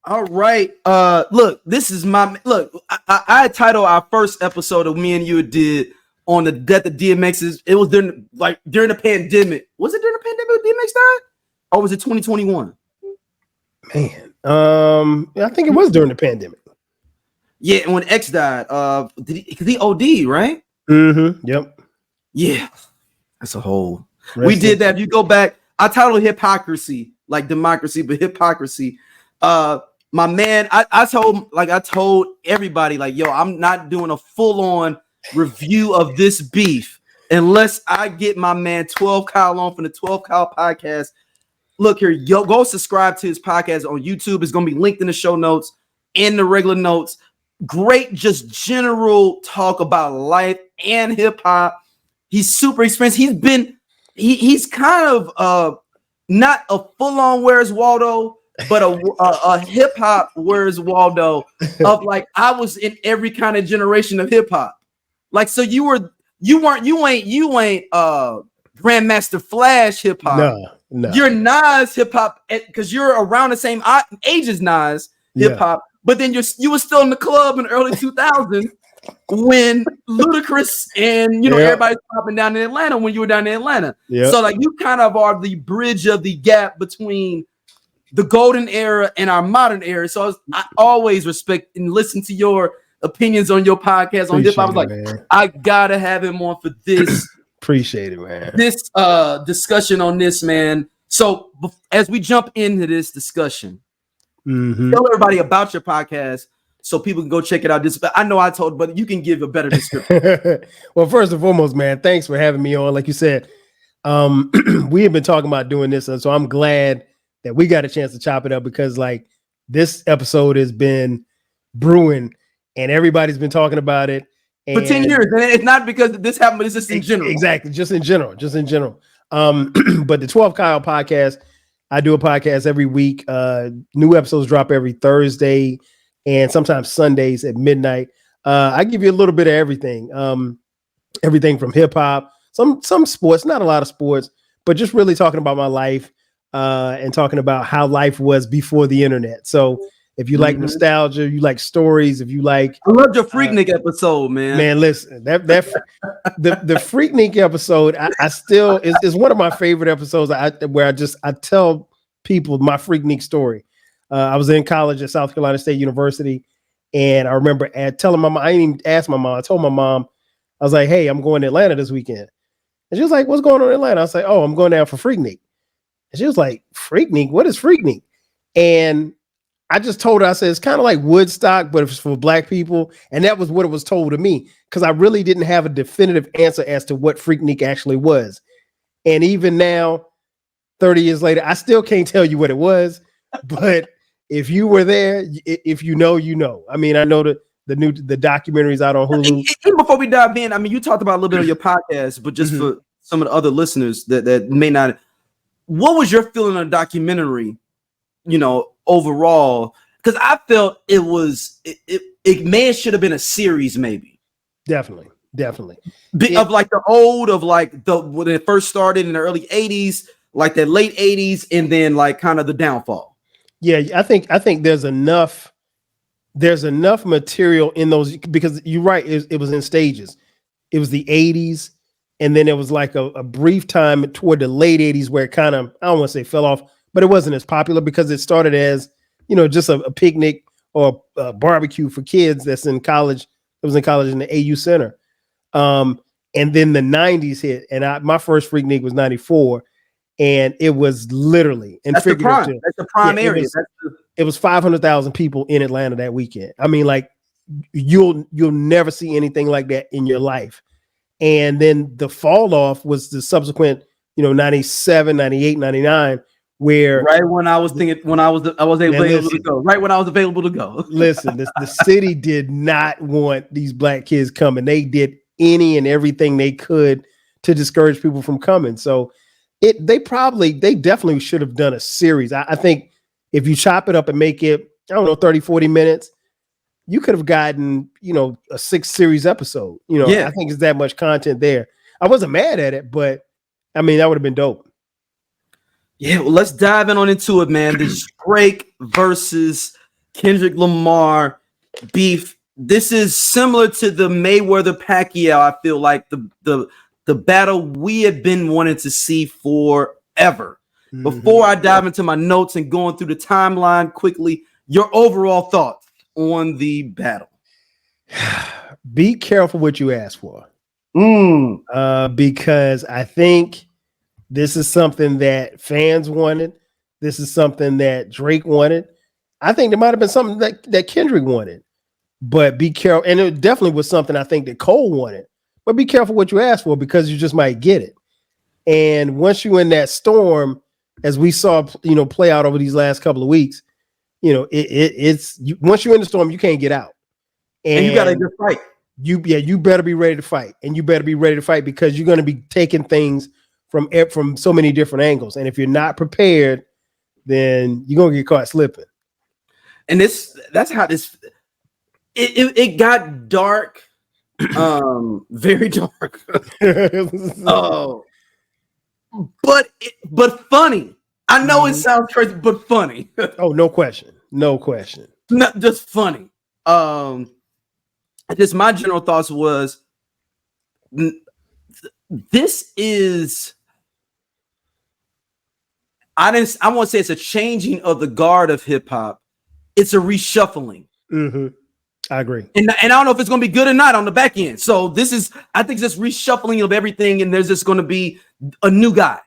All right. Look, this is my look. I titled our first episode of me and you did on the death of DMX. It was during the pandemic. Was it during the pandemic when DMX died, or was it 2021? Man, I think it was during the pandemic. Yeah, and when X died, because he OD, right? Mm-hmm. Yep. Yeah, that's a whole. We did that. If you go back, I titled Hypocrisy, like democracy, but hypocrisy. My man, I told everybody, like, yo, I'm not doing a full-on review of this beef unless I get my man 12 Kyle on from the 12 Kyle podcast. Look here, yo, go subscribe to his podcast on YouTube. It's gonna be linked in the show notes and the regular notes. Great, just general talk about life and hip hop. He's super experienced. He's kind of not a full-on Where's Waldo, but a hip hop Where's Waldo of like I was in every kind of generation of hip hop. Like, so you ain't Grandmaster Flash hip hop. No. You're Nas hip hop because you're around the same age as Nas hip hop. But then you were still in the club in the early 2000s when Ludacris and everybody's popping down in Atlanta when you were down in Atlanta. Yep. So like you kind of are the bridge of the gap between the golden era and our modern era. So I always respect and listen to your opinions on your podcast on hip hop. I was like, man, I gotta have him on for this. Appreciate it, man. This discussion on this, man. So as we jump into this discussion, tell everybody about your podcast so people can go check it out. I know I told, but you can give a better description. Well, first and foremost, man, thanks for having me on. Like you said, we have been talking about doing this, and so I'm glad that we got a chance to chop it up because like this episode has been brewing and everybody's been talking about it for 10 years. And it's not because this happened, but it's just in general. Exactly. Just in general. But the 12 Kyle podcast, I do a podcast every week. New episodes drop every Thursday and sometimes Sundays at midnight. I give you a little bit of everything. Everything from hip hop, some sports, not a lot of sports, but just really talking about my life and talking about how life was before the internet. So if you like nostalgia, you like stories, if you like, I loved your Freaknik episode, man. Man, listen, the Freaknik episode, I still is one of my favorite episodes. Where I tell people my Freaknik story. I was in college at South Carolina State University, and I remember telling my mom. I didn't even ask my mom. I told my mom, I was like, "Hey, I'm going to Atlanta this weekend," and she was like, "What's going on in Atlanta?" I was like, "Oh, I'm going down for Freaknik," and she was like, "Freaknik? What is Freaknik?" And I just told her, I said, it's kind of like Woodstock, but it's for Black people. And that was what it was told to me because I really didn't have a definitive answer as to what Freaknik actually was. And even now, 30 years later, I still can't tell you what it was. But if you were there, if you know, you know. I mean, I know the documentaries out on Hulu. Even before we dive in, I mean, you talked about a little bit on your podcast, but just for some of the other listeners that may not, what was your feeling on the documentary, overall? Because I felt it may have should have been a series, maybe. Definitely. Of like the old, of like when it first started in the early 80s, like the late 80s, and then like kind of the downfall. Yeah, I think there's enough material in those, because you're right, it was in stages. It was the 80s, and then it was like a brief time toward the late 80s where it kind of, I don't want to say fell off, but it wasn't as popular because it started as, just a picnic or a barbecue for kids that's in college. It was in college in the AU Center. And then the 90s hit, and my first Freaknik was 94, and it was literally that's the prime. That's the prime area. It was 500,000 people in Atlanta that weekend. I mean, like you'll never see anything like that in your life. And then the fall off was the subsequent, 97, 98, 99, where right when I was available to go. Right when I was available to go. Listen, the city did not want these Black kids coming. They did any and everything they could to discourage people from coming. So they definitely should have done a series. I think if you chop it up and make it, 30, 40 minutes, you could have gotten, a 6-series episode. I think it's that much content there. I wasn't mad at it, but I mean, that would have been dope. Yeah, well, let's dive into it, man. This Drake versus Kendrick Lamar beef. This is similar to the Mayweather Pacquiao. I feel like the battle we have been wanting to see forever. Mm-hmm. Before I dive into my notes and going through the timeline quickly, your overall thoughts on the battle. Be careful what you ask for. Because I think this is something that fans wanted. This is something that Drake wanted. I think there might have been something that Kendrick wanted. But be careful. And it definitely was something I think that Cole wanted. But be careful what you ask for because you just might get it. And once you're in that storm, as we saw, play out over these last couple of weeks, it's once you're in the storm, you can't get out. And you got to just fight. You better be ready to fight. And you better be ready to fight because you're going to be taking things from so many different angles. And if you're not prepared, then you're going to get caught slipping. And that's how this it got dark, very dark. Oh, but funny. I know it sounds crazy, but funny. Oh, no question. Not just funny. Just my general thoughts was this is I won't say it's a changing of the guard of hip hop. It's a reshuffling. Mm-hmm. I agree. And I don't know if it's going to be good or not on the back end. So I think it's just reshuffling of everything. And there's just going to be a new guy.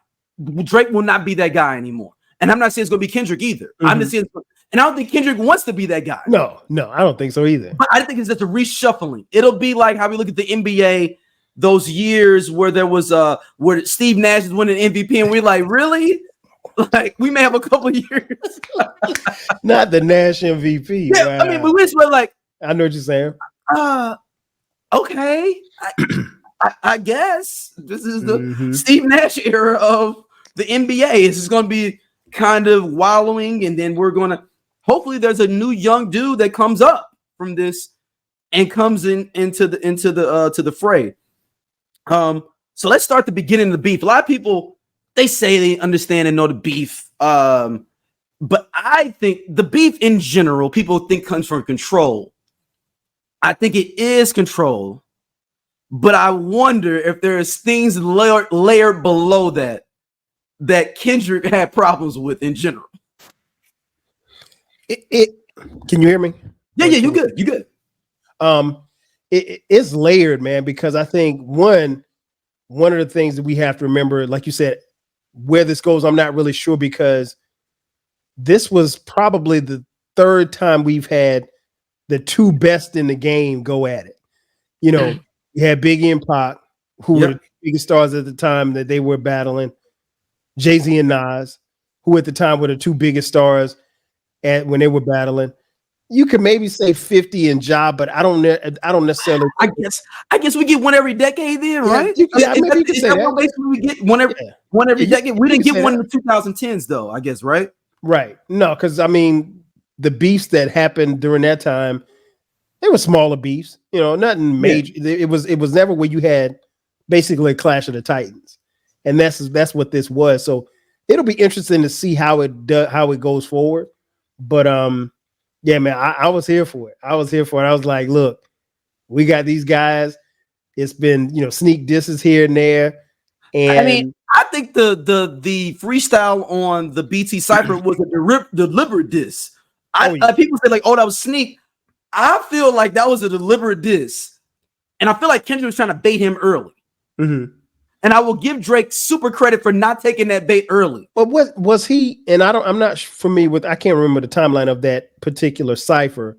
Drake will not be that guy anymore. And I'm not saying it's going to be Kendrick either. Mm-hmm. I'm just saying, and I don't think Kendrick wants to be that guy. No, I don't think so either. But I think it's just a reshuffling. It'll be like how we look at the NBA, those years where there was where Steve Nash is winning MVP, and we're like, really? Like we may have a couple of years. Not the Nash MVP. Yeah, I mean, but we're like, I know what you're saying. Okay, I guess this is the Steve Nash era of the NBA. This is going to be kind of wallowing, and then we're going to hopefully there's a new young dude that comes up from this and comes into the fray. So let's start the beginning of the beef. A lot of people they say they understand and know the beef, but I think the beef in general people think comes from control. I think it is control, but I wonder if there's things layered below that Kendrick had problems with in general. Can you hear me? Yeah, you good. You good. It's layered, man, because I think one of the things that we have to remember, like you said, where this goes, I'm not really sure because this was probably the third time we've had the two best in the game go at it. You had Biggie and Pac, who were the biggest stars at the time that they were battling. Jay-Z and Nas, who at the time were the two biggest stars when they were battling. You could maybe say 50 and Ja, but I don't necessarily. I guess we get one every decade then, right? Yeah, maybe you could say that. Basically, we get one every decade. We didn't get one in the 2010s though, I guess, right? Right. No, because I mean, the beefs that happened during that time, they were smaller beefs. Nothing major. It was never where you had basically a Clash of the Titans, and that's what this was. So it'll be interesting to see how it goes forward. But yeah, man, I was here for it. I was like, look, we got these guys. It's been, sneak disses here and there. And I mean, I think the freestyle on the BT Cypher was a deliberate diss. People say like, oh, that was sneak. I feel like that was a deliberate diss. And I feel like Kendrick was trying to bait him early. Mm-hmm. And I will give Drake super credit for not taking that bait early. But what was he? And I'm not familiar with. I can't remember the timeline of that particular cipher.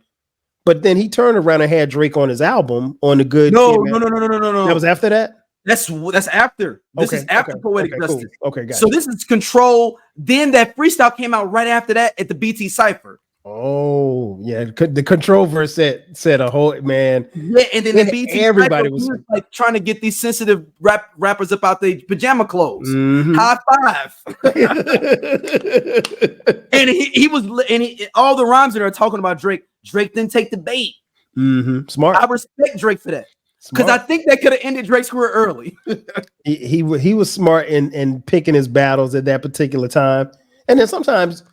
But then he turned around and had Drake on his album on the good. No. That was after that. That's after. This is after Poetic Justice. Cool. Okay, got so this is Control. Then that freestyle came out right after that at the BT Cypher. Oh yeah, the Control verse said a whole man. Yeah, and then the BT everybody was like trying to get these sensitive rappers up out their pajama clothes. Mm-hmm. High five. And all the rhymes that are talking about Drake. Drake didn't take the bait. Mm-hmm. Smart. I respect Drake for that because I think that could have ended Drake's career early. he was smart in picking his battles at that particular time, and then sometimes.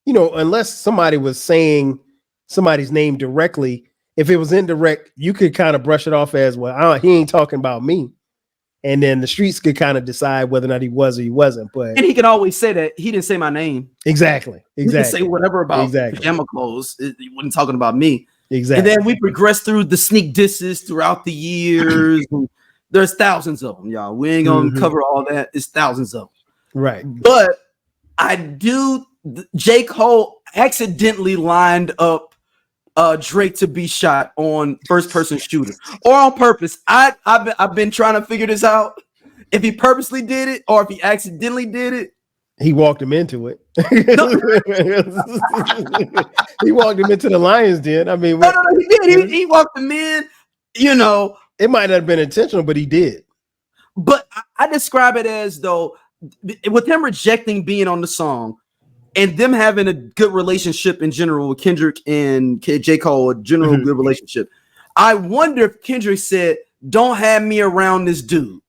Unless somebody was saying somebody's name directly, if it was indirect, you could kind of brush it off as, well, he ain't talking about me. And then the streets could kind of decide whether or not he was or he wasn't. But and he can always say that he didn't say my name. Exactly. He can say whatever about pajama clothes. He wasn't talking about me. Exactly. And then we progress through the sneak disses throughout the years. There's thousands of them, y'all. We ain't gonna cover all that. It's thousands of them. Right. But J. Cole accidentally lined up Drake to be shot on first person shooter or on purpose. I've been trying to figure this out. If he purposely did it or if he accidentally did it. He walked him into it. He walked him into the lion's den. I mean, no, he did. He walked him in. You know, it might not have been intentional, but he did. But I describe it as though with him rejecting being on the song and them having a good relationship in general with Kendrick and J. Cole, a general good relationship. I wonder if Kendrick said, "Don't have me around this dude,"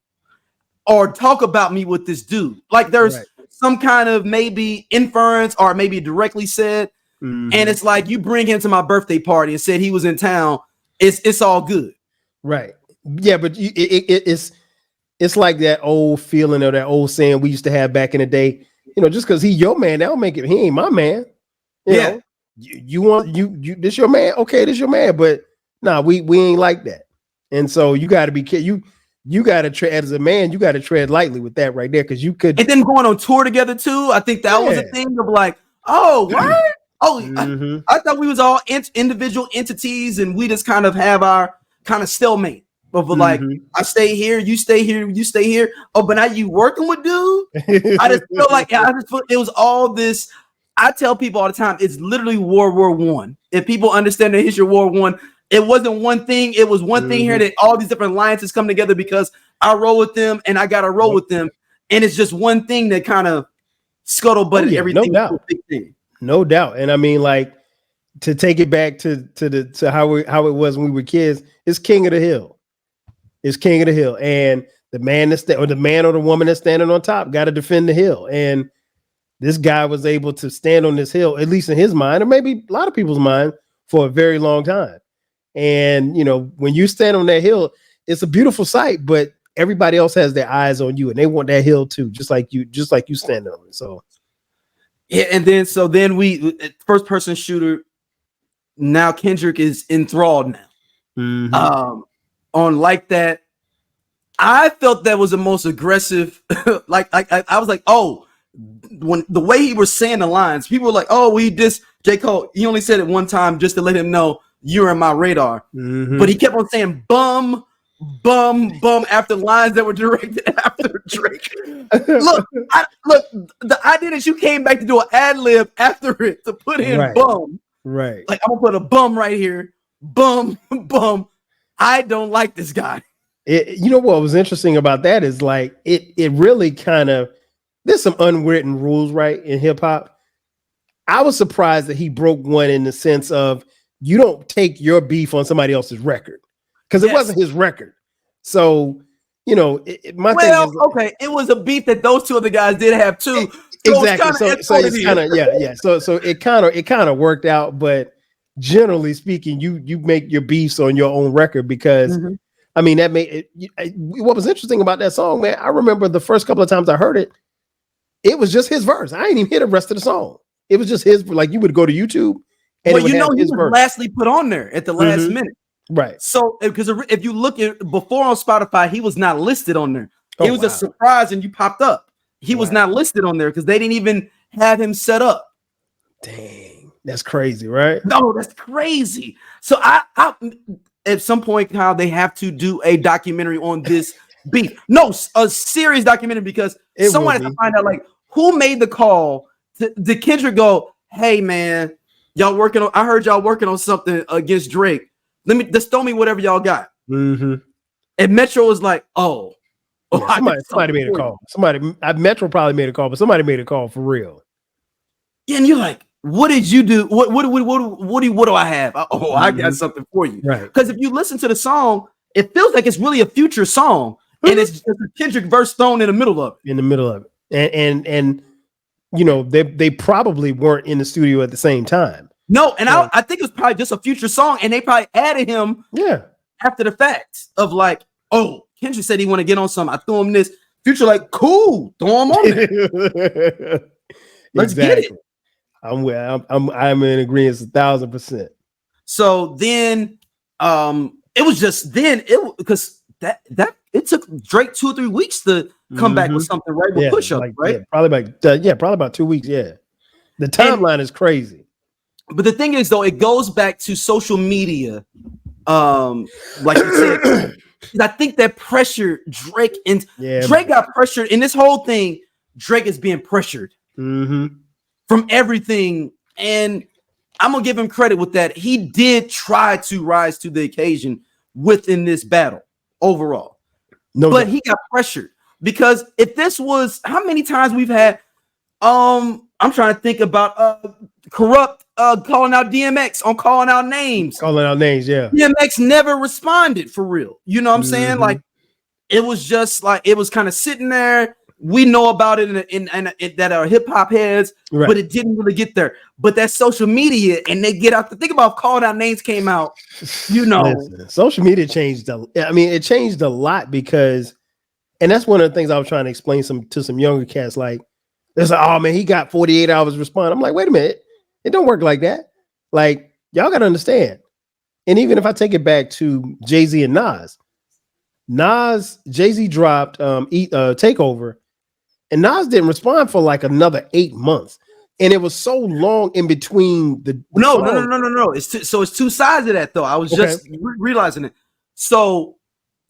or talk about me with this dude. Like there's some kind of maybe inference or maybe directly said. And it's like, you bring him to my birthday party and said he was in town. It's all good. Right. Yeah. But it's like that old feeling or that old saying we used to have back in the day, you know, just because he your man, that don't make it, he ain't my man. You know, you want this your man. Okay. This your man. But nah, we ain't like that. And so you got to be careful. You got to tread as a man. You got to tread lightly with that right there. Because you could. And then going on tour together too. I think that was a thing of like, oh, what? Oh, I thought we was all individual entities and we just kind of have our kind of stalemate of like, I stay here, you stay here, you stay here. Oh, but now you working with dude? I just feel like it was all this. I tell people all the time, it's literally World War I. If people understand the history of World War I, it wasn't one thing. It was one thing here that all these different alliances come together because I roll with them and I got to roll with them. And it's just one thing that kind of scuttlebutted everything. No doubt. Big thing. No doubt. And I mean, like, to take it back to how it was when we were kids, it's King of the Hill. It's King of the Hill. And the man or the woman that's standing on top got to defend the hill. And this guy was able to stand on this hill, at least in his mind, or maybe a lot of people's mind, for a very long time. And, you know, when you stand on that hill, it's a beautiful sight, but everybody else has their eyes on you and they want that hill too, just like you standing on it. So. Yeah, and then we first person shooter. Now Kendrick is enthralled now. On like that, I felt that was the most aggressive. like I was like, oh, when the way he was saying the lines, people were like, oh, we just J. Cole. He only said it one time just to let him know you're in my radar. But he kept on saying bum after lines that were directed after Drake. Look, the idea that you came back to do an ad lib after it to put in bum. Right. Like, I'm gonna put a bum right here. Bum. I don't like this guy. You know what was interesting about that is like it really kind of, there's some unwritten rules, right, in hip hop. I was surprised that he broke one in the sense of you don't take your beef on somebody else's record. Because it wasn't his record. So, you know, it was a beef that those two other guys did have too. Exactly. So it's kind of, So it kind of worked out. But generally speaking, you make your beefs on your own record because, I mean, that made it. What was interesting about that song, man, I remember the first couple of times I heard it, it was just his verse. I didn't even hear the rest of the song. It was just his, like you would go to YouTube. And well, you know, he was lastly put on there at the last minute. Right. So, because if you look at before on Spotify, he was not listed on there. It was a surprise and you popped up. He was not listed on there because they didn't even have him set up. Dang, that's crazy, right? No, that's crazy. So I at some point, Kyle, they have to do a documentary on this beef. No, a serious documentary because someone has to find out like who made the call to Kendrick go, hey man, y'all working on, I heard y'all working on something against Drake. Just throw me whatever y'all got. And Metro was like, somebody made a call. Metro probably made a call, but somebody made a call for real. Yeah, and you're like, what did you do? What do I have? I got something for you. Right. Because if you listen to the song, it feels like it's really a Future song, and it's just a Kendrick verse thrown in the middle of it. And you know, they probably weren't in the studio at the same time. No, and I think it was probably just a Future song, and they probably added him after the fact of like, oh, Kendrick said he want to get on something. I threw him this. Future like, cool, throw him on there. Let's get it. I'm in agreement 1,000%. So then it was just then because that it took Drake 2 or 3 weeks to come back with something, right? With push up, right? Probably about 2 weeks. Yeah. The timeline is crazy. But the thing is, though, it goes back to social media. Like you said, I think that pressure Drake got pressured in this whole thing. Drake is being pressured from everything, and I'm gonna give him credit with that. He did try to rise to the occasion within this battle overall, but he got pressured because if this was how many times we've had, I'm trying to think about Corrupt calling out DMX on calling out names. Yeah. DMX never responded for real. You know what I'm saying? Like it was just like it was kind of sitting there. We know about it in that are hip hop heads, but it didn't really get there. But that social media and they get out to think about calling out names came out. You know, listen, social media changed. It changed a lot because, and that's one of the things I was trying to explain to some younger cats. Like, they're like, oh man, he got 48 hours to respond. I'm like, wait a minute, it don't work like that. Like, y'all got to understand. And even if I take it back to Jay-Z and Jay-Z dropped Takeover. And Nas didn't respond for like another 8 months, and it was so long in between the no. It's two sides of that though. I was just realizing it. So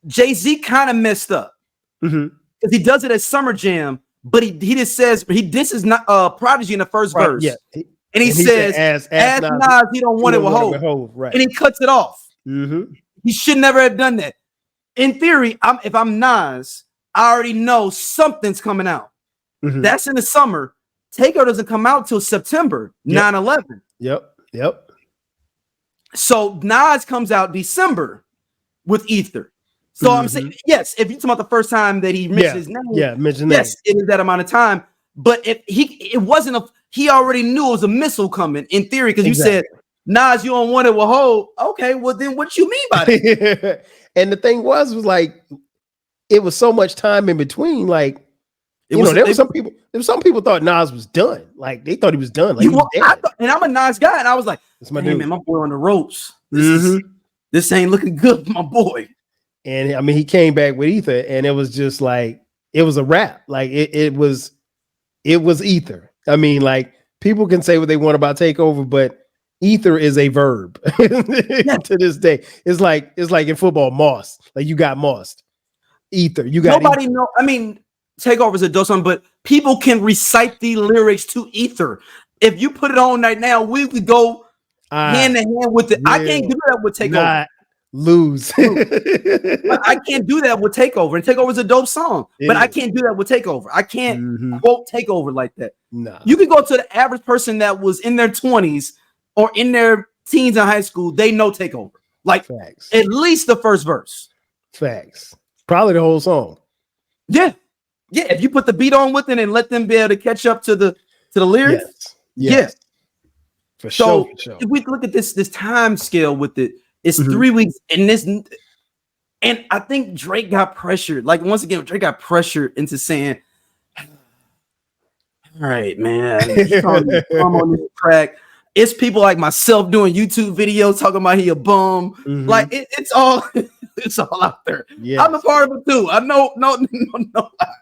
Jay-Z kind of messed up because he does it at Summer Jam, but he just says this is not Prodigy in the first verse, and he says as Nas he don't want it with Hov, and he cuts it off. He should never have done that. In theory, if I'm Nas, I already know something's coming out. That's in the summer. Takeover doesn't come out till September 9/11. Yep. So Nas comes out December with Ether. So I'm saying, yes, if you talk about the first time that he mentioned his name, yes, it is that amount of time. But if he already knew it was a missile coming in theory because you said, Nas, you don't want it with Hov. Okay, well then what you mean by that? And the thing was like it was so much time in between. Like, there were some people thought Nas was done. Like they thought he was done. Like and I'm a Nas guy, and I was like, man, my boy on the ropes. This ain't looking good for my boy. And I mean, he came back with Ether, and it was just like it was a wrap. Like it was Ether. I mean, like people can say what they want about Takeover, but Ether is a verb to this day. It's like in football, moss. Like you got mossed. Ether. You got nobody know. I mean, Takeover is a dope song, but people can recite the lyrics to Ether. If you put it on right now, we could go hand in hand with it. I can't do that with Takeover. Not lose. I can't do that with Takeover. And Takeover is a dope song, but I can't do that with Takeover. I can't quote Takeover like that. No. You can go to the average person that was in their 20s or in their teens in high school. They know Takeover. Like at least the first verse. Facts. Probably the whole song. Yeah. If you put the beat on with it and let them be able to catch up to the lyrics. Yes. For sure. If we look at this time scale with it, it's 3 weeks and I think Drake got pressured. Like once again, Drake got pressured into saying, all right, man, I'm on this track. It's people like myself doing YouTube videos talking about he a bum. Like it's all out there. Yes. I'm a part of it too. I know, no.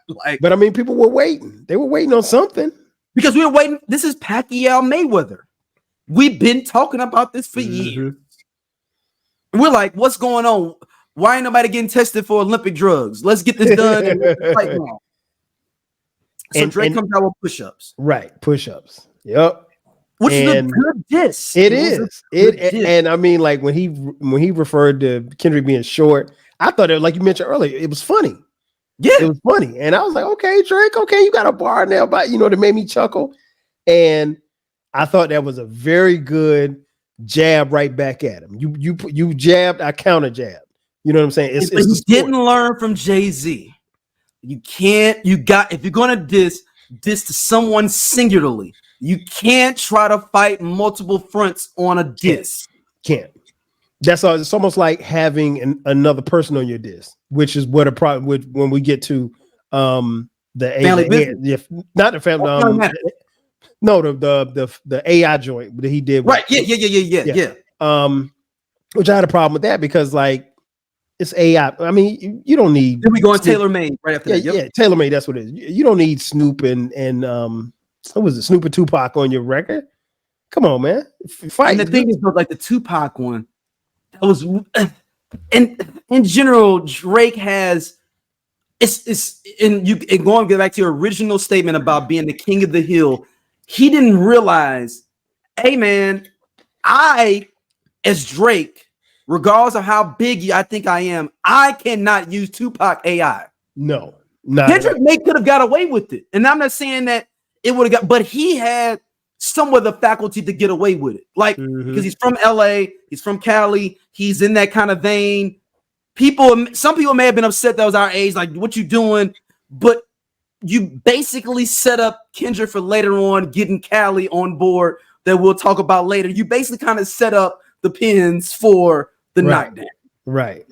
Like, but I mean, people were waiting. They were waiting on something because we were waiting. This is Pacquiao Mayweather. We've been talking about this for years. We're like, what's going on? Why ain't nobody getting tested for Olympic drugs? Let's get this done. Right now. So Drake comes out with push-ups. Right, push-ups. Yep. Which is a good diss. It is. And I mean, like when he referred to Kendrick being short, I thought it, like you mentioned earlier, it was funny. Yeah, it was funny, and I was like, okay, Drake, okay, you got a bar now, but that made me chuckle, and I thought that was a very good jab right back at him. You jabbed, I counter jabbed. You know what I'm saying? But you didn't learn from Jay-Z. You can't. If you're gonna diss to someone singularly. You can't try to fight multiple fronts on a disc. Can't. That's all. It's almost like having another person on your disc, which is what a problem with when we get to the Family business. not the family. No, the AI joint that he did. Right. Yeah. Which I had a problem with that because like it's AI. I mean, you don't need. Then we go on tailor-made right after that. Yep. Yeah, tailor-made. That's what it is. You don't need Snoop and what was it, Snoop and Tupac on your record? Come on, man. Fight. And the thing is, like the Tupac one, that was, and in general, Drake has and going back to your original statement about being the king of the hill. He didn't realize, hey man, I as Drake, regardless of how big I think I am, I cannot use Tupac AI. No, Kendrick may could have got away with it, and I'm not saying that it would have got, but he had somewhat of the faculty to get away with it, like because he's from LA, he's from Cali, he's in that kind of vein. Some people may have been upset that was our age, like what you doing, but you basically set up Kendrick for later on getting Cali on board that we'll talk about later. You basically kind of set up the pins for the night down. Right.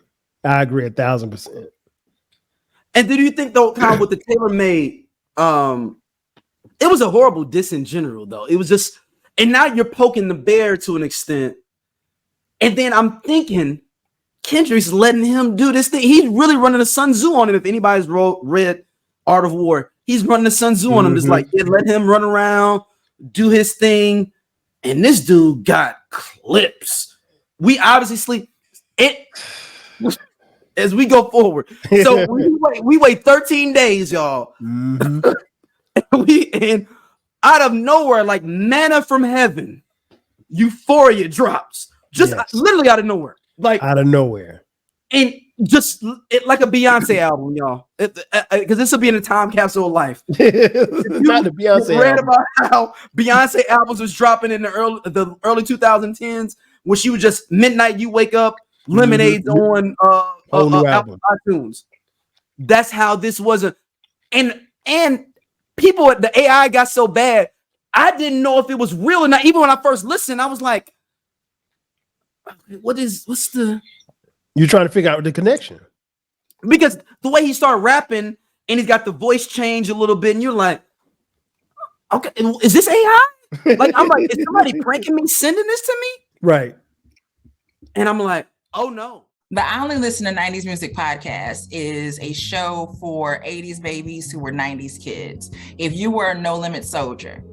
I agree 1,000%. And did you think though, kind of with the tailor-made, it was a horrible diss in general though. It was just, and now you're poking the bear to an extent. And then I'm thinking Kendrick's letting him do this thing. He's really running a Sun Tzu on him. If anybody's read Art of War, he's running a Sun Tzu on him. Just like, let him run around, do his thing. And this dude got clips. We obviously sleep it as we go forward. So we wait 13 days, y'all. And out of nowhere, like manna from heaven, Euphoria drops. Just literally out of nowhere. Like out of nowhere. And just like a Beyonce album, y'all. Because this will be in a time capsule of life. Not the Beyonce read album. about how Beyonce albums was dropping in the early 2010s when she was just midnight. You wake up, Lemonades on iTunes. That's how this was and people at the AI got so bad. I didn't know if it was real or not. Even when I first listened, I was like, what's the? You're trying to figure out the connection because the way he started rapping and he's got the voice change a little bit, and you're like, okay, is this AI? Like, I'm like, is somebody pranking me, sending this to me? Right. And I'm like, oh no. The I Only Listen to 90s Music podcast is a show for 80s babies who were 90s kids. If you were a No Limit soldier,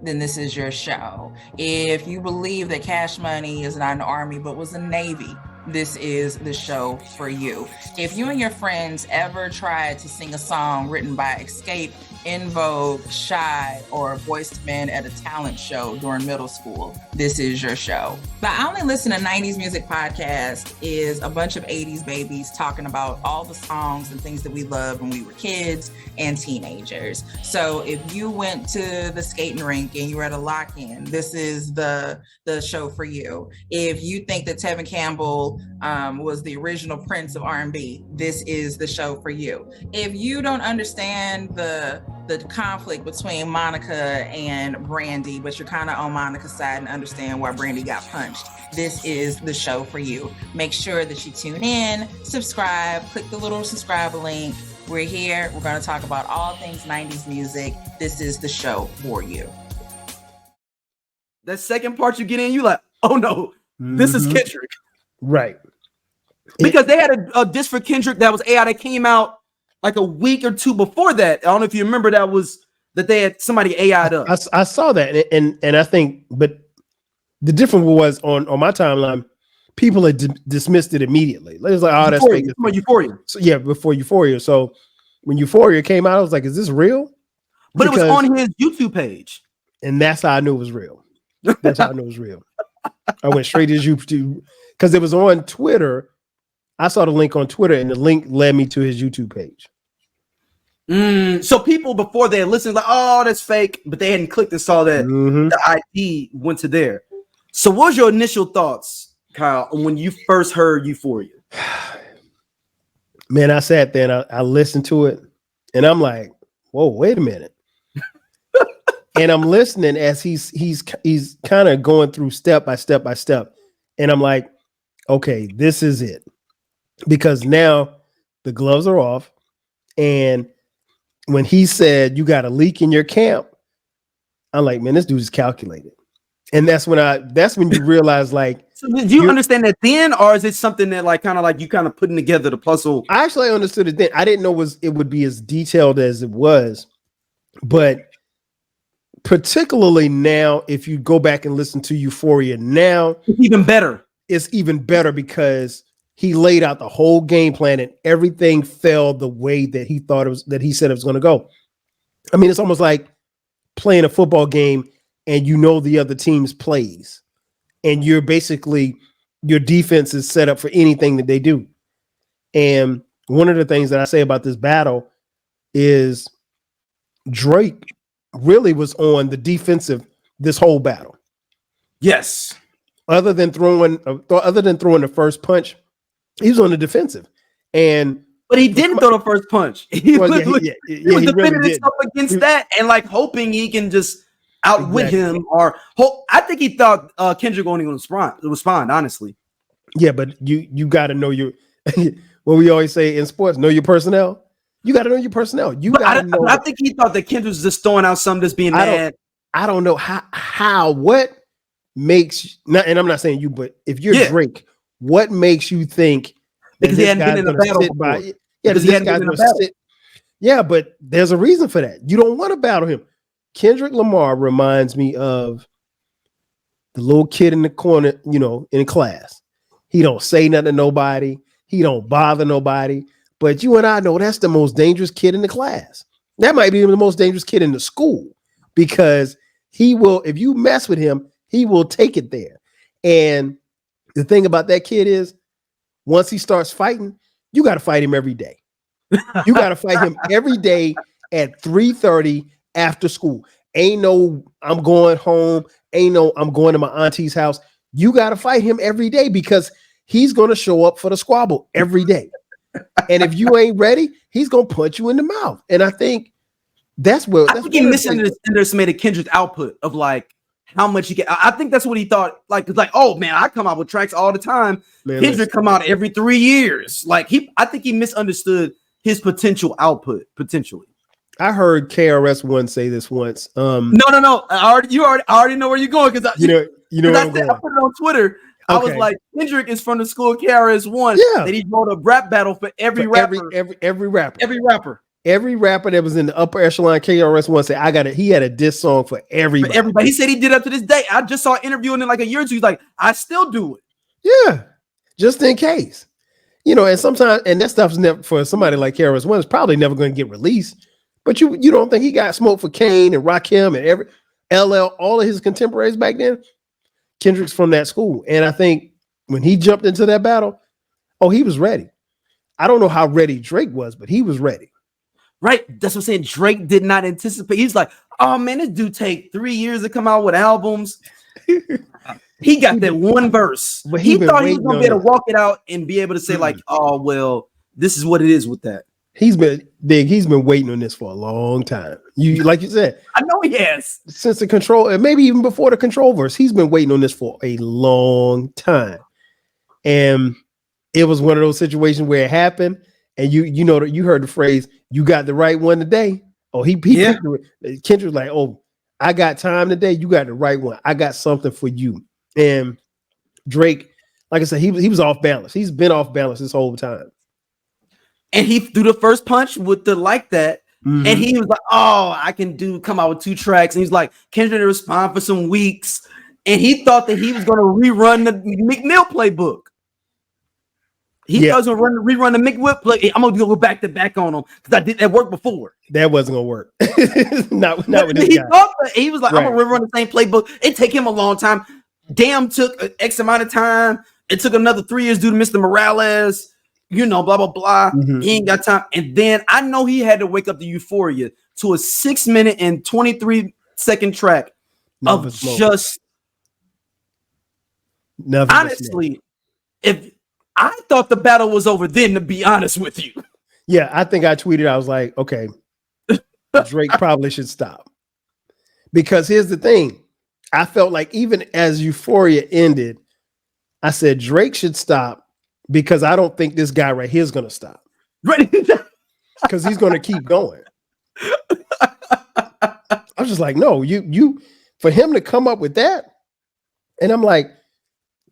then this is your show. If you believe that Cash Money is not an army but was a Navy, this is the show for you. If you and your friends ever tried to sing a song written by Escape, In Vogue, Shy, or Boyz II Men at a talent show during middle school, this is your show. The I Only Listen to 90s Music podcast is a bunch of 80s babies talking about all the songs and things that we loved when we were kids and teenagers. So if you went to the skating rink and you were at a lock-in, this is the show for you. If you think that Tevin Campbell was the original Prince of R&B, this is the show for you. If you don't understand the conflict between Monica and Brandy, but you're kind of on Monica's side and understand why Brandy got punched, this is the show for you. Make sure that you tune in, subscribe, click the little subscribe link. We're here. We're going to talk about all things 90s music. This is the show for you. That second part you get in, you like, oh no, this is Kendrick. Right. Because they had a disc for Kendrick that was AI that came out like a week or two before that. I don't know if you remember that they had somebody AI'd up. I saw that, and I think, but the difference was on my timeline, people had dismissed it immediately. It was like, oh, that's fake. Euphoria. So, yeah, before Euphoria. So when Euphoria came out, I was like, is this real? But it was on his YouTube page. And that's how I knew it was real. That's how I knew it was real. I went straight to YouTube because it was on Twitter. I saw the link on Twitter, and the link led me to his YouTube page. So people before they had listened, like, oh, that's fake, but they hadn't clicked and saw that the IP went to there. So what was your initial thoughts, Kyle, when you first heard Euphoria? Man, I sat there and I listened to it, and I'm like, whoa, wait a minute. And I'm listening as he's kind of going through step by step by step. And I'm like, okay, this is it. Because now the gloves are off. And when he said you got a leak in your camp, I'm like, man, this dude is calculated. And that's when you realize, like, so do you understand that then, or is it something that like kind of like you kind of putting together the puzzle? I actually understood it then. I didn't know it would be as detailed as it was, but particularly now, if you go back and listen to Euphoria now, it's even better. It's even better because he laid out the whole game plan and everything fell the way that he thought it was, that he said it was going to go. I mean, it's almost like playing a football game and you know the other team's plays, and you're basically, your defense is set up for anything that they do. And one of the things that I say about this battle is Drake really was on the defensive this whole battle. Yes. Other than throwing the first punch, he was on the defensive. But he didn't throw the first punch. He was defending really himself against that and like hoping he can just outwit him. Or I think he thought Kendrick only going to respond, honestly. Yeah, but you got to know your what we always say in sports, know your personnel. You got to know your personnel. I think he thought that Kendrick was just throwing out something, just being mad. I don't know how what makes, and I'm not saying you, but if you're Drake, what makes you think because he hadn't been in a battle before? Yeah, because he hadn't been in a battle. Yeah, but there's a reason for that. You don't want to battle him. Kendrick Lamar reminds me of the little kid in the corner, in class. He don't say nothing to nobody. He don't bother nobody. But you and I know that's the most dangerous kid in the class. That might be the most dangerous kid in the school, because he will, if you mess with him, he will take it there. And the thing about that kid is, once he starts fighting, you got to fight him every day. You got to fight him every day at 3:30 after school. Ain't no, I'm going home. Ain't no, I'm going to my auntie's house. You got to fight him every day because he's going to show up for the squabble every day. And if you ain't ready, he's going to punch you in the mouth. And I think that's where I think he underestimated Kendrick's output of like how much he can. I think that's what he thought. Like, oh man, I come out with tracks all the time. Kendrick come out every 3 years. Like I think he misunderstood his potential output potentially. I heard KRS-One say this once. No. I already know where you're going because I put it on Twitter. I was like, Kendrick is from the school of KRS-One. Yeah, that he wrote a rap battle for every rapper. Every rapper. Every rapper that was in the upper echelon, KRS-One said, he had a diss song for everybody. Everybody. He said he did up to this day. I just saw an interview in like a year or two. He's like, I still do it. Yeah, just in case. And sometimes, and that stuff's never, for somebody like KRS-One, is probably never going to get released. But you don't think he got smoke for Kane and Rakim and every LL, all of his contemporaries back then? Kendrick's from that school. And I think when he jumped into that battle, he was ready. I don't know how ready Drake was, but he was ready. Right. That's what I'm saying. Drake did not anticipate. He's like, oh man, this dude take 3 years to come out with albums. He got that one verse. But he thought he was going to be able to walk it out and be able to say like, oh, well, this is what it is with that. He's been waiting on this for a long time. Like you said, I know he has, since the Control, and maybe even before the Control verse. He's been waiting on this for a long time, and it was one of those situations where it happened, and you heard the phrase, "You got the right one today." Oh, Kendrick was like, "Oh, I got time today. You got the right one. I got something for you." And Drake, like I said, he was off balance. He's been off balance this whole time. And he threw the first punch with the like that. Mm-hmm. And he was like, oh, I can come out with 2 tracks. And he's like, Kendrick to respond for some weeks. And he thought that he was going to rerun the McMill playbook. He thought he was going to rerun the McWhip play. I'm going to go back to back on him because I did that work before. That wasn't going to work. not with this he guy. He was like, I'm going to rerun the same playbook. It take him a long time. Damn took X amount of time. It took another 3 years due to Mr. Morales. Blah, blah, blah. Mm-hmm. He ain't got time. And then I know he had to wake up to Euphoria to a 6-minute and 23-second track of just nothing. Honestly, if I thought the battle was over then, to be honest with you. Yeah, I think I tweeted, I was like, okay, Drake probably should stop. Because here's the thing. I felt like even as Euphoria ended, I said Drake should stop because I don't think this guy right here is going to stop. Right. Because he's going to keep going. I was just like, no, you for him to come up with that. And I'm like,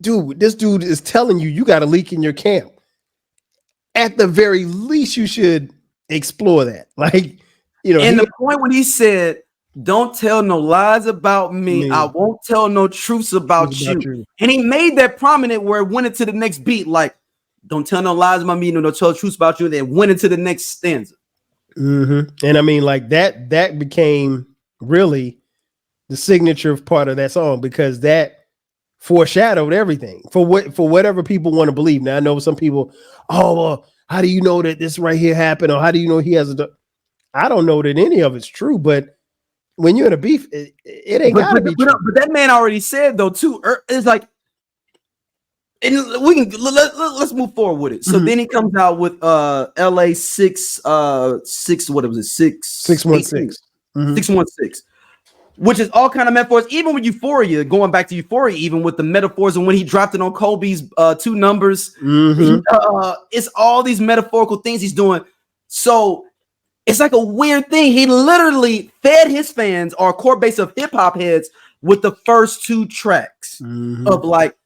dude, this dude is telling you got a leak in your camp. At the very least, you should explore that. Like, you know, and the point when he said, don't tell no lies about me. I won't tell no truths about you. And he made that prominent where it went into the next beat, like, don't tell no lies about me, no tell truths about you. And then went into the next stanza. Mm-hmm. And I mean, like that became really the signature part of that song because that foreshadowed everything for whatever people want to believe. Now I know some people, how do you know that this right here happened, or how do you know he has I don't know that any of it's true, but when you're in a beef, it ain't gotta be true. But that man already said though too. It's like, and let's move forward with it. So then he comes out with LA 616, what was it? 616. 616. Which is all kind of metaphors, even with Euphoria, going back to Euphoria, even with the metaphors and when he dropped it on Kobe's 2 numbers, it's all these metaphorical things he's doing. So it's like a weird thing. He literally fed his fans or core base of hip hop heads with the first 2 tracks of like,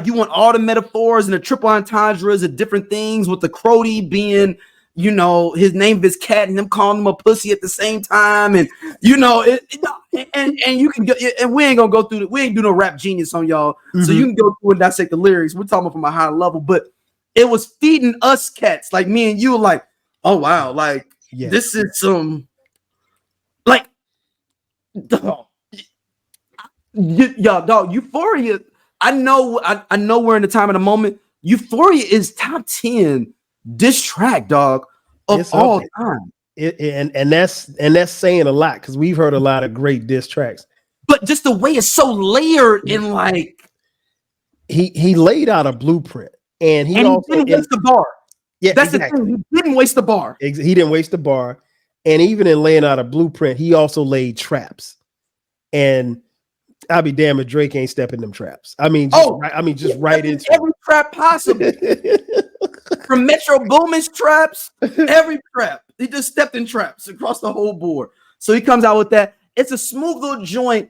you want all the metaphors and the triple entendres of different things with the Crody being, you know, his name is cat and them calling him a pussy at the same time. And, you know, and you can go, and we ain't gonna go through we ain't do no rap genius on y'all. So you can go through and dissect the lyrics. We're talking from a high level, but it was feeding us cats like me and you, like, oh wow, like this is some like dog. Dog, Euphoria. I know we're in the time of the moment. Euphoria is top 10 diss track, dog, of all time. And that's saying a lot because we've heard a lot of great diss tracks. But just the way it's so layered and like he laid out a blueprint, and he also didn't waste the bar. Yeah, that's the thing. He didn't waste the bar. He didn't waste the bar, and even in laying out a blueprint, he also laid traps. And I'll be damned if Drake ain't stepping them traps. I mean, just right into every trap possible. From Metro Boomin's traps, every trap. He just stepped in traps across the whole board. So he comes out with that. It's a smooth little joint.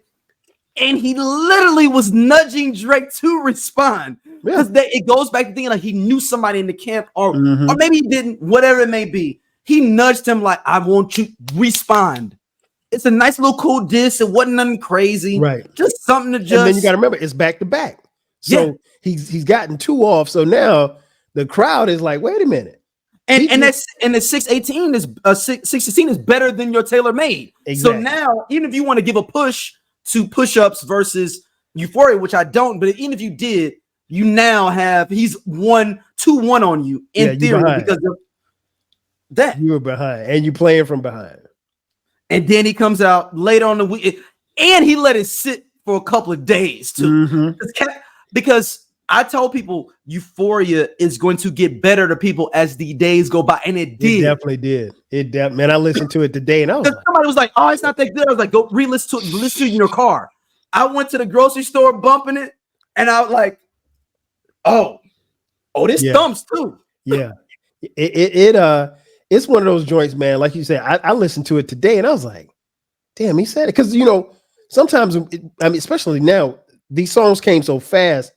And he literally was nudging Drake to respond. Because it goes back to thinking like he knew somebody in the camp, or maybe he didn't, whatever it may be. He nudged him like, I want you to respond. It's a nice little cool diss. It wasn't nothing crazy. Right. Just something to just. And then you got to remember, it's back to back. So he's gotten 2 off. So now the crowd is like, wait a minute. And the 618 is 616 is better than your Tailor Made. Exactly. So now, even if you want to give a push to push-ups versus Euphoria, which I don't, but even if you did, you now have he's 2-1 on you in theory because of that. You were behind, and you playing from behind. And then he comes out later on the week, and he let it sit for a couple of days too, because I told people Euphoria is going to get better to people as the days go by, and it did. It definitely did. Man, I listened to it today, and I was like, somebody was like, "Oh, it's not that good." I was like, "Go re-listen to it. Listen to it in your car." I went to the grocery store bumping it, and I was like, "Oh, this thumps too." Yeah, it's one of those joints, man. Like you said, I listened to it today, and I was like, "Damn, he said it." Because sometimes, especially now, these songs came so fast.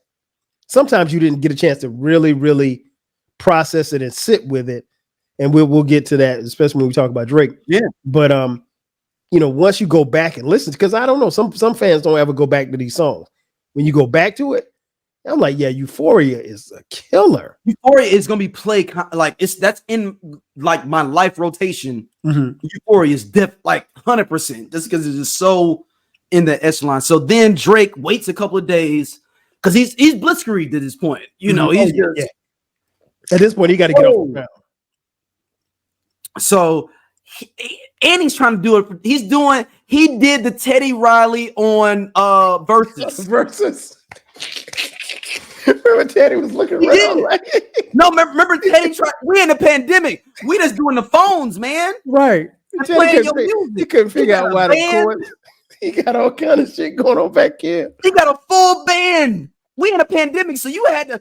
Sometimes you didn't get a chance to really, really process it and sit with it, and we'll get to that, especially when we talk about Drake. Yeah, but once you go back and listen, because I don't know, some fans don't ever go back to these songs. When you go back to it, I'm like, yeah, Euphoria is a killer. Euphoria is gonna be played like that's in like my life rotation. Euphoria is like 100%, just because it's just so in the echelon. So then Drake waits a couple of days. Because he's blitzkrieged at this point, he's just at this point he got to get off the ground. So he's trying to do it. He did the Teddy Riley on Versus. Remember Teddy was looking around like no, remember Teddy tried. We in the pandemic. We just doing the phones, man. Right. Playing your music. He couldn't figure out why the chords. He got all kind of shit going on back here. He got a full band. We in a pandemic, so you got a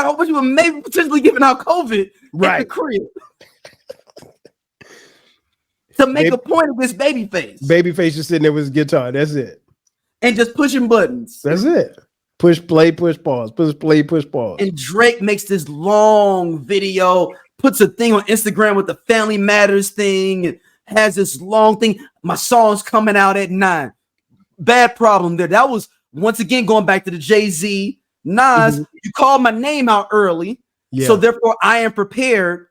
whole bunch of people maybe potentially giving out COVID at the crib. To make a point of this Babyface. Babyface just sitting there with his guitar. That's it. And just pushing buttons. That's it. Push play, push pause. Push play, push pause. And Drake makes this long video, puts a thing on Instagram with the Family Matters thing, and has this long thing. My song's coming out at 9. Bad problem there. That was once again going back to the Jay-Z, Nas. You called my name out early, so therefore I am prepared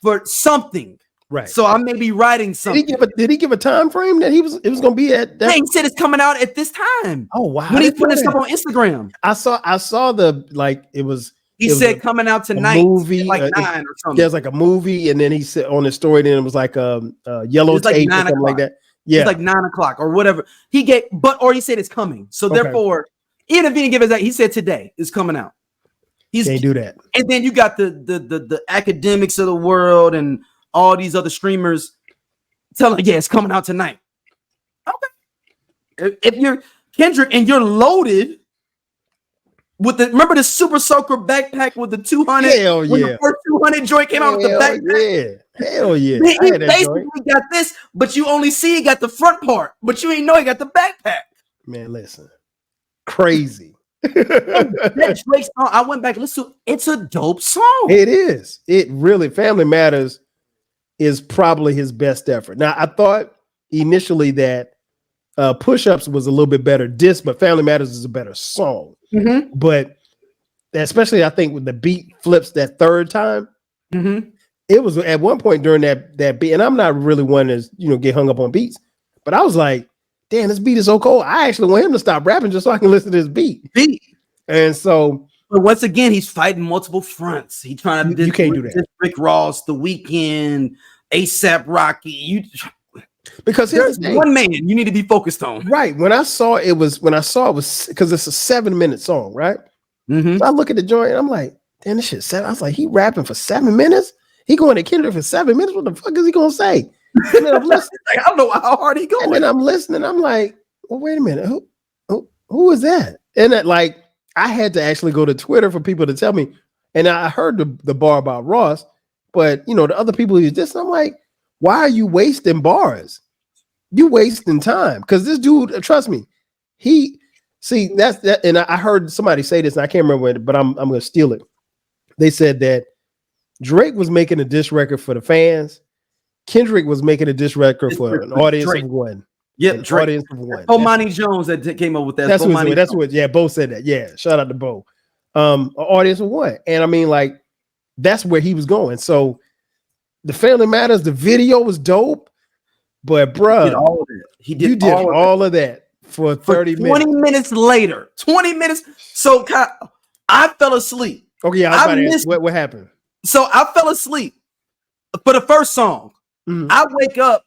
for something. Right. So I may be writing something. Did he give a time frame that it was going to be at? That? He said it's coming out at this time. Oh wow! When he's putting stuff on Instagram, I saw the it was. He said coming out tonight, movie, like 9 or something. There's like a movie, and then he said on his story, then it was like a yellow tape or something like that. Yeah, it's like 9 o'clock or whatever. He said it's coming. So therefore, even if he didn't give us that, he said today it's coming out. Can't do that. And then you got the academics of the world and all these other streamers telling, it's coming out tonight. Okay. If you're Kendrick and you're loaded with remember the Super Soaker backpack with the 200? Hell yeah. When the first 200 joint came out with the backpack. Yeah. Hell yeah. He basically got this, but you only see he got the front part, but you ain't know he got the backpack. Man, listen. Crazy. That Drake song, I went back and listened to it. It's a dope song. It is. It really, Family Matters is probably his best effort. Now, I thought initially that Push-Ups was a little bit better disc, but Family Matters is a better song. But especially, I think when the beat flips that third time, it was at one point during that beat, and I'm not really one to get hung up on beats, but I was like, damn, this beat is so cold. I actually want him to stop rapping just so I can listen to this beat. And so, but once again, he's fighting multiple fronts. He's trying to you can't do that. Rick Ross, The Weeknd, ASAP Rocky. Because there's one man you need to be focused on. Right. When I saw it was because it's a 7-minute song, right? So I look at the joint and I'm like, damn, this shit 7. I was like, he rapping for 7 minutes? He going to Kendrick for 7 minutes? What the fuck is he gonna say? And then I'm listening. I don't know how hard he going. And then I'm listening. I'm like, well, wait a minute. Who is that? And I had to actually go to Twitter for people to tell me. And I heard the bar about Ross, but the other people who just, I'm like, why are you wasting bars? You wasting time. Because this dude, trust me, that's that. And I heard somebody say this, and I can't remember it, but I'm gonna steal it. They said that Drake was making a diss record for the fans. Kendrick was making a diss record for an audience of one. Yep, Drake. Audience of one. Monty Jones that came up with that. That's what. Yeah, Bo said that. Yeah, shout out to Bo. An audience of one, and I mean, that's where he was going. So, the Family Matters, the video was dope, but bro, he did all of that for 30 minutes. 20 minutes later, 20 minutes. So I fell asleep. Okay, yeah, I missed what happened. So I fell asleep for the first song. I wake up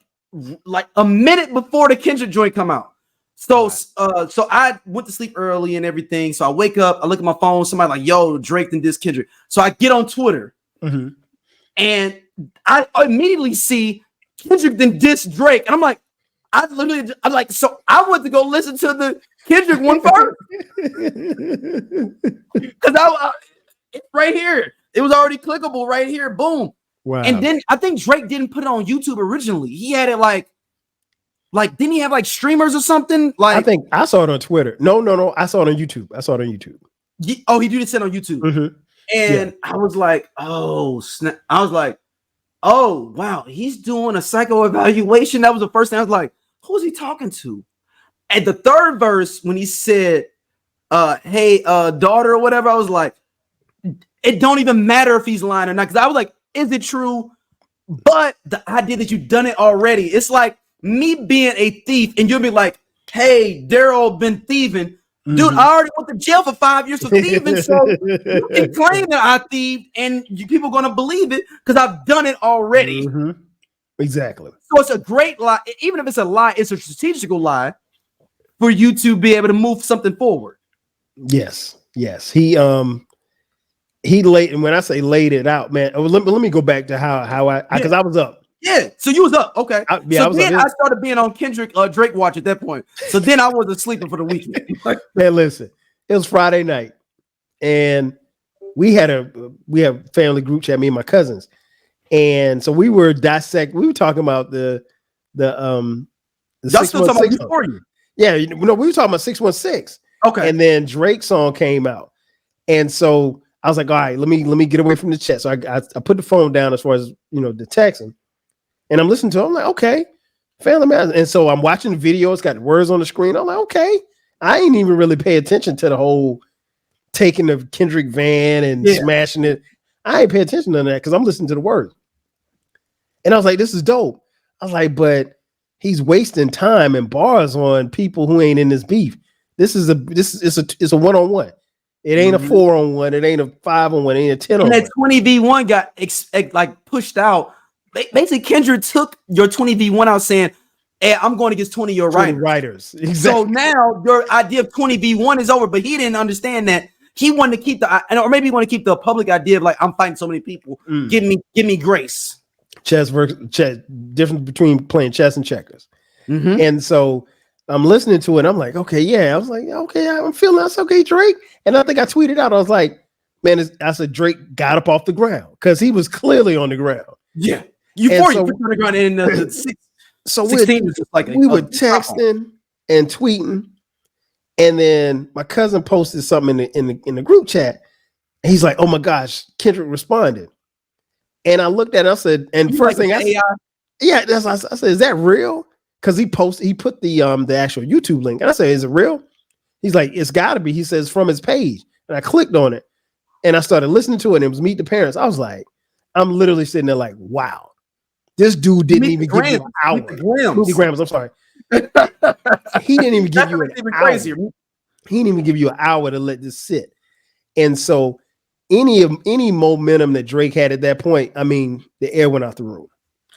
like a minute before the Kendrick joint come out. So so I went to sleep early and everything. So I wake up, I look at my phone, somebody like, yo, Drake and this Kendrick. So I get on Twitter and I immediately see Kendrick then diss Drake. And I'm like, so I went to go listen to the Kendrick one first. Because it's right here. It was already clickable right here. Boom. Wow. And then I think Drake didn't put it on YouTube originally. He had it like didn't he have like streamers or something? Like I think I saw it on Twitter. No. I saw it on YouTube. He did it on YouTube. And I was like, oh snap. I was like, oh wow, he's doing a psycho evaluation. That was the first thing. I was like, who's he talking to? At the third verse, when he said, hey, daughter or whatever, I was like, it don't even matter if he's lying or not. Because I was like, is it true? But the idea that you've done it already, it's like me being a thief and you'll be like, hey, Daryl been thieving. Dude, I already went to jail for 5 years for thieving, so you can claim that I thieved and people are going to believe it because I've done it already. Exactly. So it's a great lie. Even if it's a lie, it's a strategical lie for you to be able to move something forward. Yes. He laid, and when I say laid it out, man, let me go back to how I because I was up. Yeah, so you was up. Okay. I So was then up. I started being on Kendrick Drake watch at that point. So then I wasn't sleeping for the weekend. Man, listen, it was Friday night, and we had family group chat, me and my cousins, and so we were talking about the Y'all still talking about Euphoria? Yeah, we were talking about 616. Okay. And then Drake's song came out, and so I was like, all right, let me get away from the chat. So I put the phone down as far as the texting, and I'm listening to it. I'm like, okay, family matters. And so I'm watching the video. It's got words on the screen. I'm like, okay, I ain't even really pay attention to the whole taking the Kendrick van and smashing it. I ain't pay attention to that because I'm listening to the words. And I was like, this is dope. I was like, but he's wasting time and bars on people who ain't in this beef. It's a 1-on-1. It ain't a 4-on-1. It ain't a 5-on-1. It ain't a 10-on-1. And that 20v1 got pushed out. Basically, Kendrick took your 20v1 out saying, hey, I'm going against 20 of your writers. Exactly. So now your idea of 20v1 is over, but he didn't understand that. He wanted to keep or maybe he wanted to keep the public idea of like, I'm fighting so many people. Give me grace. Chess versus chess, difference between playing chess and checkers. And so I'm listening to it. I'm like, okay, yeah. I was like, okay, I'm feeling that's okay, Drake. And I think I tweeted out, I was like, man, I said Drake got up off the ground because he was clearly on the ground. Yeah. Euphoria put on the ground in the 16 was just like we were texting and tweeting. And then my cousin posted something in the group chat. And he's like, oh my gosh, Kendrick responded. And I looked at it, I said, and first thing I said, yeah, I said, is that real? Because he put the actual YouTube link. And I said, is it real? He's like, it's gotta be. He says from his page. And I clicked on it and I started listening to it. And it was Meet the Parents. I was like, I'm literally sitting there like, wow, this dude didn't even give you an hour. Meet the Grams, I'm sorry. He didn't even give you an hour. Crazier. He didn't even give you an hour to let this sit. And so any momentum that Drake had at that point, I mean, the air went out the room.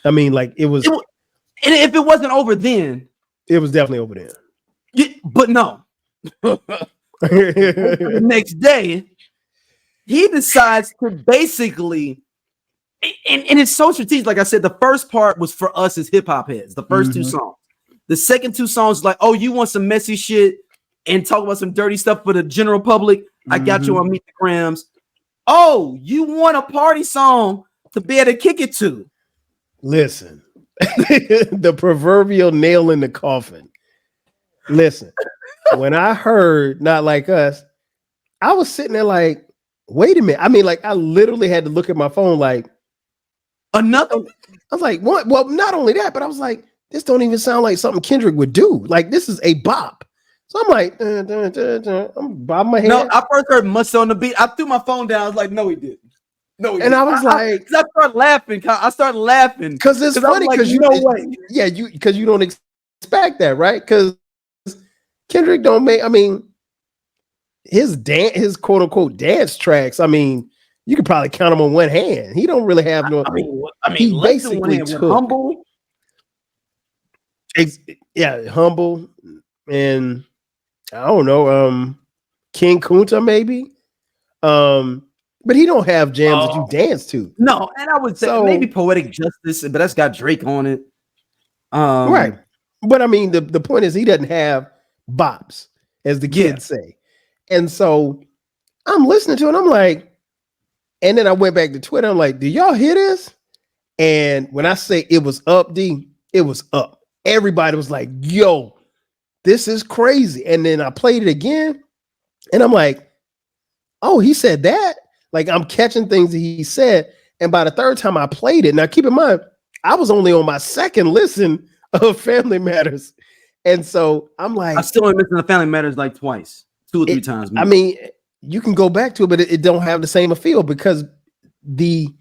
I mean, like it was. And if it wasn't over then, it was definitely over then. Yeah, but no. The next day, he decides to basically, and it's so strategic. Like I said, the first part was for us as hip hop heads. The first two songs. The second two songs, like, oh, you want some messy shit and talk about some dirty stuff for the general public? I got you on Meet the Grams. Oh, you want a party song to be able to kick it to? Listen, the proverbial nail in the coffin. Listen, when I heard Not Like Us, I was sitting there like, wait a minute. I mean, like, I literally had to look at my phone like, another? I was like, what? Well, not only that, but I was like, this don't even sound like something Kendrick would do. Like, this is a bop. So I'm like, I'm bobbing my head. No, I first heard Must on the Beat. I threw my phone down. I was like, no, he didn't. No, he and didn't. I was like, I started laughing. Because it's funny because because you don't expect that, right? Because Kendrick don't make, I mean, his quote unquote dance tracks, I mean, you could probably count them on one hand. He don't really have no. I mean, he basically took Humble. Humble, and I don't know, King Kunta maybe. But he don't have jams that you dance to. No, and I would say maybe Poetic Justice, but that's got Drake on it. Right. But I mean, the point is he doesn't have bops, as the kids say. And so I'm listening to it, I'm like, and then I went back to Twitter, I'm like, do y'all hear this? And when I say it was up, D, it was up. Everybody was like, yo, this is crazy. And then I played it again, and I'm like, oh, he said that? Like, I'm catching things that he said. And by the third time I played it, now keep in mind, I was only on my second listen of Family Matters. And so I'm like, I still ain't listened to Family Matters like twice, 2 or 3 times. Maybe. I mean, you can go back to it, but it don't have the same feel because the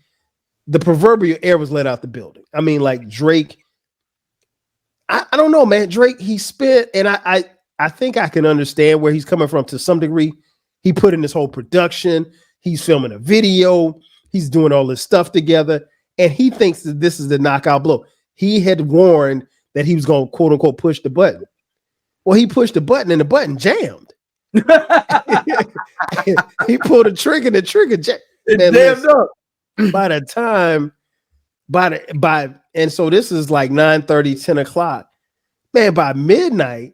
proverbial air was let out the building. I mean, like Drake, I don't know, man. Drake, he spit, and I think I can understand where he's coming from to some degree. He put in this whole production. He's filming a video. He's doing all this stuff together. And he thinks that this is the knockout blow. He had warned that he was going to, quote unquote, push the button. Well, he pushed the button and the button jammed. He pulled a trigger and the trigger jammed. It jammed up. By the time And so this is like 9:30, 10 o'clock. Man, by midnight,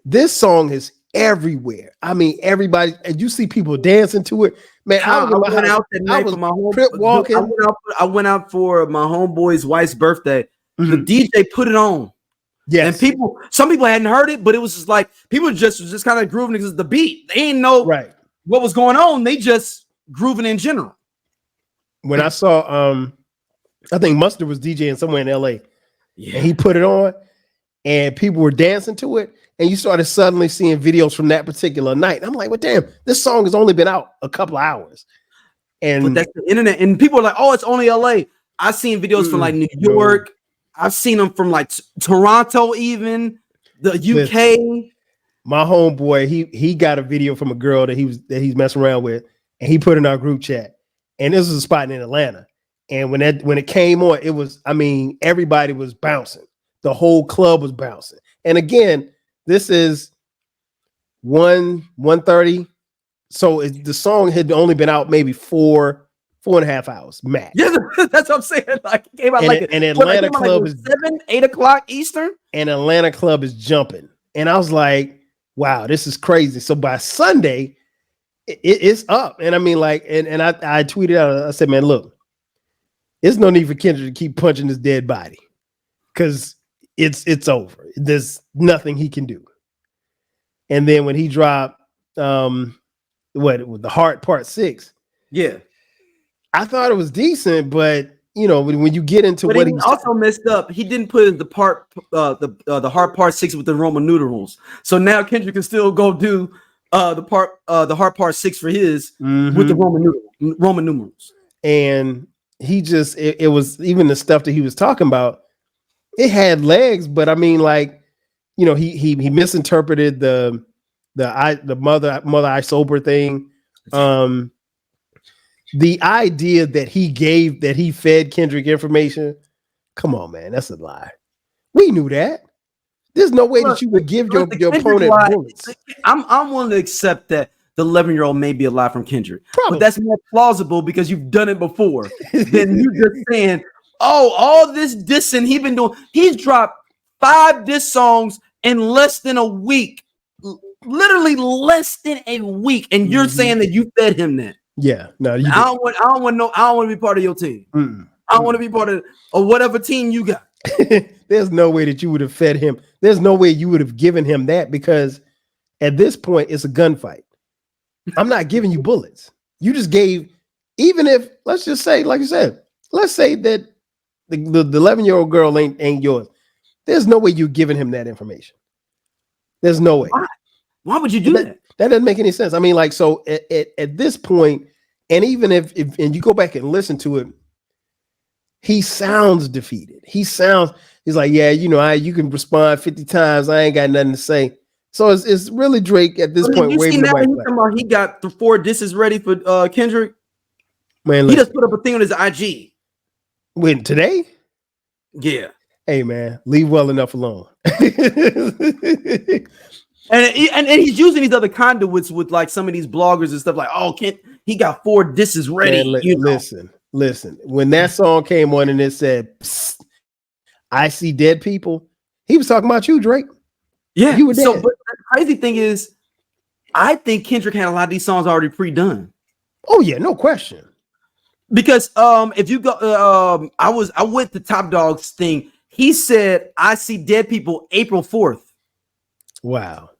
this song is everywhere. I mean, everybody, and you see people dancing to it. Man, I went out that night for my walking. I went out for my homeboy's wife's birthday. Mm-hmm. The DJ put it on. Yes. And some people hadn't heard it, but it was just like people was just kind of grooving because the beat. They didn't know what was going on. They just grooving in general. When I saw I think Mustard was DJing somewhere in LA. Yeah. And he put it on and people were dancing to it. And you started suddenly seeing videos from that particular night. I'm like, well, damn, this song has only been out a couple of hours. But that's the internet. And people are like, oh, it's only LA. I've seen videos from like New York. I've seen them from like Toronto, even the UK. Listen, my homeboy, he got a video from a girl that he's messing around with, and he put in our group chat. And this was a spot in Atlanta. And when it came on, it was, I mean, everybody was bouncing. The whole club was bouncing. And again, this is 1:30. So the song had only been out maybe 4.5 hours max. Yeah, that's what I'm saying. Like it came out an Atlanta club is 7-8 o'clock Eastern. And Atlanta club is jumping. And I was like, wow, this is crazy. So by Sunday, it's up. And I mean, like, and I tweeted out, I said, man, look, there's no need for Kendrick to keep punching this dead body. Because it's over. There's nothing he can do. And then when he dropped the Heart Part 6. Yeah. I thought it was decent, but you know, when you get into what he also messed up, he didn't put in the Heart Part 6 with the Roman numerals. So now Kendrick can still go do the Heart Part 6 for his with the Roman numerals. And he just it was even the stuff that he was talking about. It had legs, but I mean, like, you know, he misinterpreted the mother I sober thing. The idea that he fed Kendrick information, come on, man, that's a lie. We knew that. There's no way that you would give your opponent bullets. I'm willing to accept that the 11-year-old may be a lie from Kendrick, Probably. But that's more plausible because you've done it before than you just saying, oh, all this dissing he's been doing. He's dropped 5 diss songs in less than a week, literally less than a week, and you're saying that you fed him that. Yeah, no, I don't want to be part of your team. I don't want to be part of whatever team you got. There's no way that you would have fed him. There's no way you would have given him that, because at this point it's a gunfight. I'm not giving you bullets. You just gave, even if, let's just say, like you said, let's say that the 11-year-old girl ain't yours. There's no way you're giving him that information. There's no way. Why would you do that? That doesn't make any sense. I mean, like, so at this point, and even if you go back and listen to it, he sounds defeated. He's like, yeah, you know, you can respond 50 times. I ain't got nothing to say. So it's really Drake at this point. He got the 4 disses ready for Kendrick. Man, he just put up a thing on his IG. When today? Yeah. Hey man, leave well enough alone. And he's using these other conduits with like some of these bloggers and stuff like, oh, he got 4 disses ready. Man, listen. When that song came on and it said, I see dead people, he was talking about you, Drake. Yeah, you were dead. So, but the crazy thing is, I think Kendrick had a lot of these songs already pre-done. Oh yeah, no question. Because if you go, I went to Top Dog's thing. He said, I see dead people April 4th. Wow.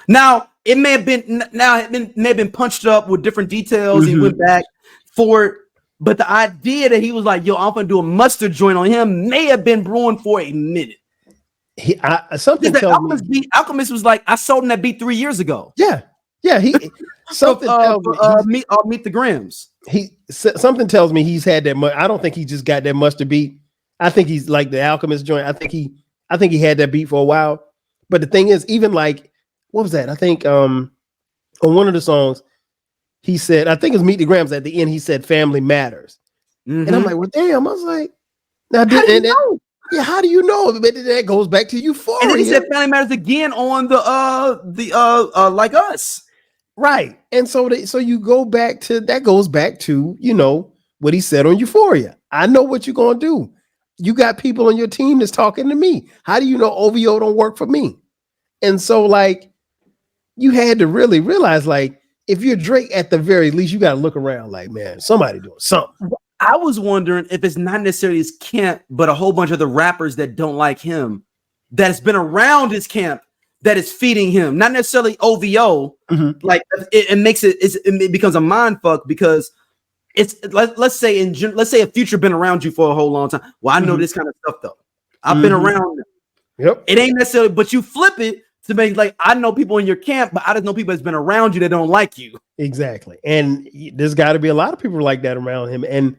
Now it may have been punched up with different details. He went back for it, but the idea that he was like, "Yo, I'm gonna do a mustard joint on him," may have been brewing for a minute. Something tells me Alchemist was like, "I sold him that beat 3 years ago." Yeah. He something tells me meet the Grams. Something tells me he's had that. I don't think he just got that mustard beat. I think he's like the Alchemist joint. I think he had that beat for a while. But the thing is, even like, what was that? I think on one of the songs, he said, I think it's Meet the Grams at the end, he said family matters. And I'm like, well, damn. I was like, now how do you know? But that goes back to Euphoria. And then he said family matters again on the Like Us. Right. And so you go back to that, goes back to, you know, what he said on Euphoria. I know what you're gonna do. You got people on your team that's talking to me. How do you know OVO don't work for me? And so, like, you had to really realize, like, if you're Drake, at the very least, you got to look around like, man, somebody doing something. I was wondering if it's not necessarily his camp, but a whole bunch of the rappers that don't like him, that's been around his camp, that is feeding him. Not necessarily OVO. Mm-hmm. Like, it becomes a mind fuck because it's let's say a Future been around you for a whole long time. Well, I know this kind of stuff though. I've been around them. Yep. It ain't necessarily, but you flip it to make like, I know people in your camp, but I just know people that's been around you that don't like you. Exactly. And there's got to be a lot of people like that around him. And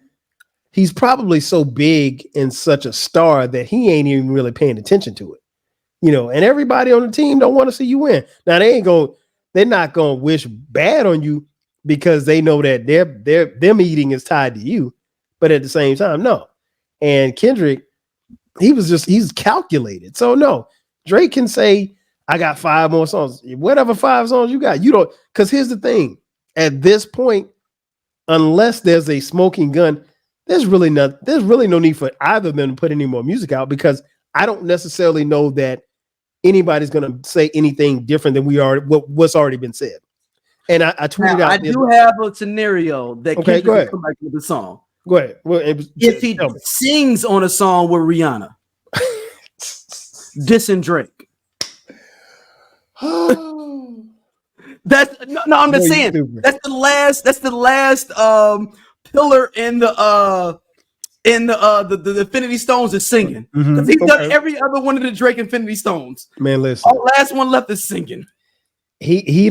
he's probably so big and such a star that he ain't even really paying attention to it. You know, and everybody on the team don't want to see you win. Now they're not gonna wish bad on you because they know that their meeting is tied to you. But at the same time, no. And Kendrick, he's calculated. So no, Drake can say, I got 5 more songs. Whatever 5 songs you got, you don't, because here's the thing. At this point, unless there's a smoking gun, there's really no need for either of them to put any more music out, because I don't necessarily know that anybody's gonna say anything different than what's already been said. And I tweeted out. I do have a scenario that Kendrick can come back with the song. Go ahead. Well, if he sings on a song with Rihanna, dissing Drake. I'm just saying that's the last pillar in the Infinity Stones is singing, because he's done every other one of the Drake Infinity Stones. Man, listen, the last one left is singing. He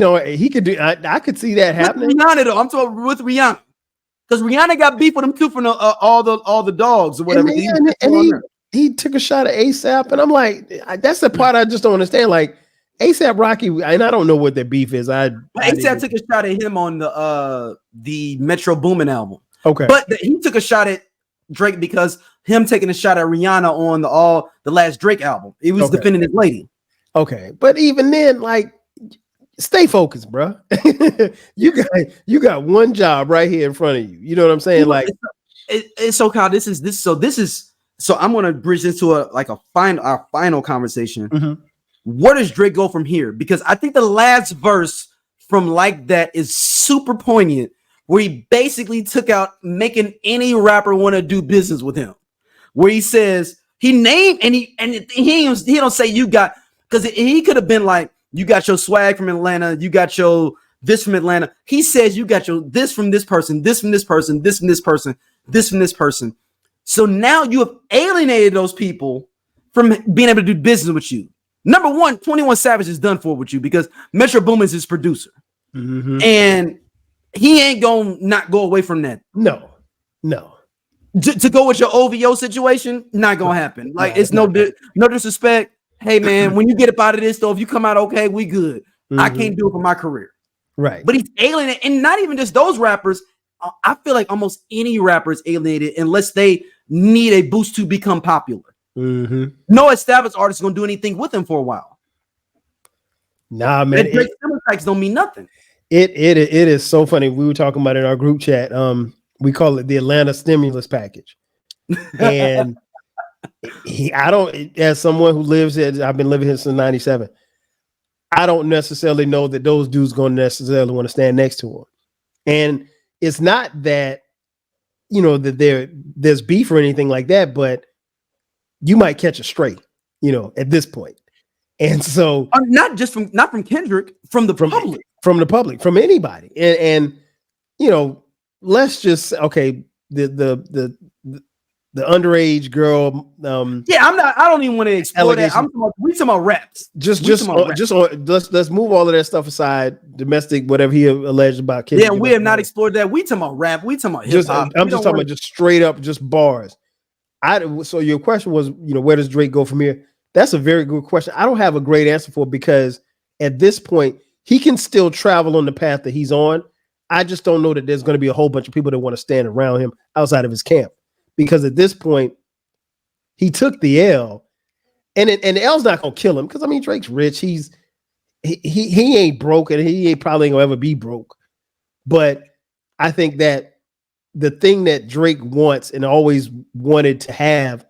could do. I could see that happening. With Rihanna though, I'm talking with Rihanna, because Rihanna got beef with him too from all the dogs or whatever. He took a shot at ASAP, and I'm like, that's the part I just don't understand. Like, ASAP Rocky, and I don't know what their beef is. ASAP took a shot at him on the Metro Boomin album. Okay, but he took a shot at Drake because him taking a shot at Rihanna on the last Drake album. He was defending his lady. Okay, but even then, like, stay focused, bro. you got one job right here in front of you. You know what I'm saying? Like, it's so Kyle. So I'm gonna bridge this to our final conversation. Mm-hmm. Where does Drake go from here? Because I think the last verse from Like That is super poignant, where he basically took out making any rapper want to do business with him. Where he says he named and he don't say you got, because he could have been like, you got your swag from Atlanta, you got your this from Atlanta. He says you got your this from this person, this from this person, this from this person, this from this person. So now you have alienated those people from being able to do business with you. Number one, 21 Savage is done for with you because Metro Boomin is his producer. Mm-hmm. And he ain't gonna not go away from that. No. To go with your OVO situation, not gonna happen. Like, it's no disrespect. Hey man, when you get up out of this though, if you come out okay, we good. Mm-hmm. I can't do it for my career. Right. But he's alienated, and not even just those rappers. I feel like almost any rapper is alienated unless they need a boost to become popular. Mm-hmm. No established artist is gonna do anything with him for a while. Nah, man. Drake types don't mean nothing. It is so funny. We were talking about it in our group chat. We call it the Atlanta stimulus package. And as someone who lives here, I've been living here since 97. I don't necessarily know that those dudes going to necessarily want to stand next to him. And it's not that, that there's beef or anything like that, but you might catch a stray, at this point. And so not from Kendrick, from the public, from anybody. And let's just, the underage girl. I don't even want to explore that. We talking about raps. Let's move all of that stuff aside. Domestic, whatever he alleged about kids. Yeah, we have not explored that. We talking about rap. We talking about hip hop. I'm just talking about just straight up, just bars. So your question was, where does Drake go from here? That's a very good question. I don't have a great answer for it, because at this point he can still travel on the path that he's on. I just don't know that there's going to be a whole bunch of people that want to stand around him outside of his camp. Because at this point, he took the L, and the L's not gonna kill him. Because Drake's rich. He ain't broke, and he ain't probably gonna ever be broke. But I think that the thing that Drake wants and always wanted to have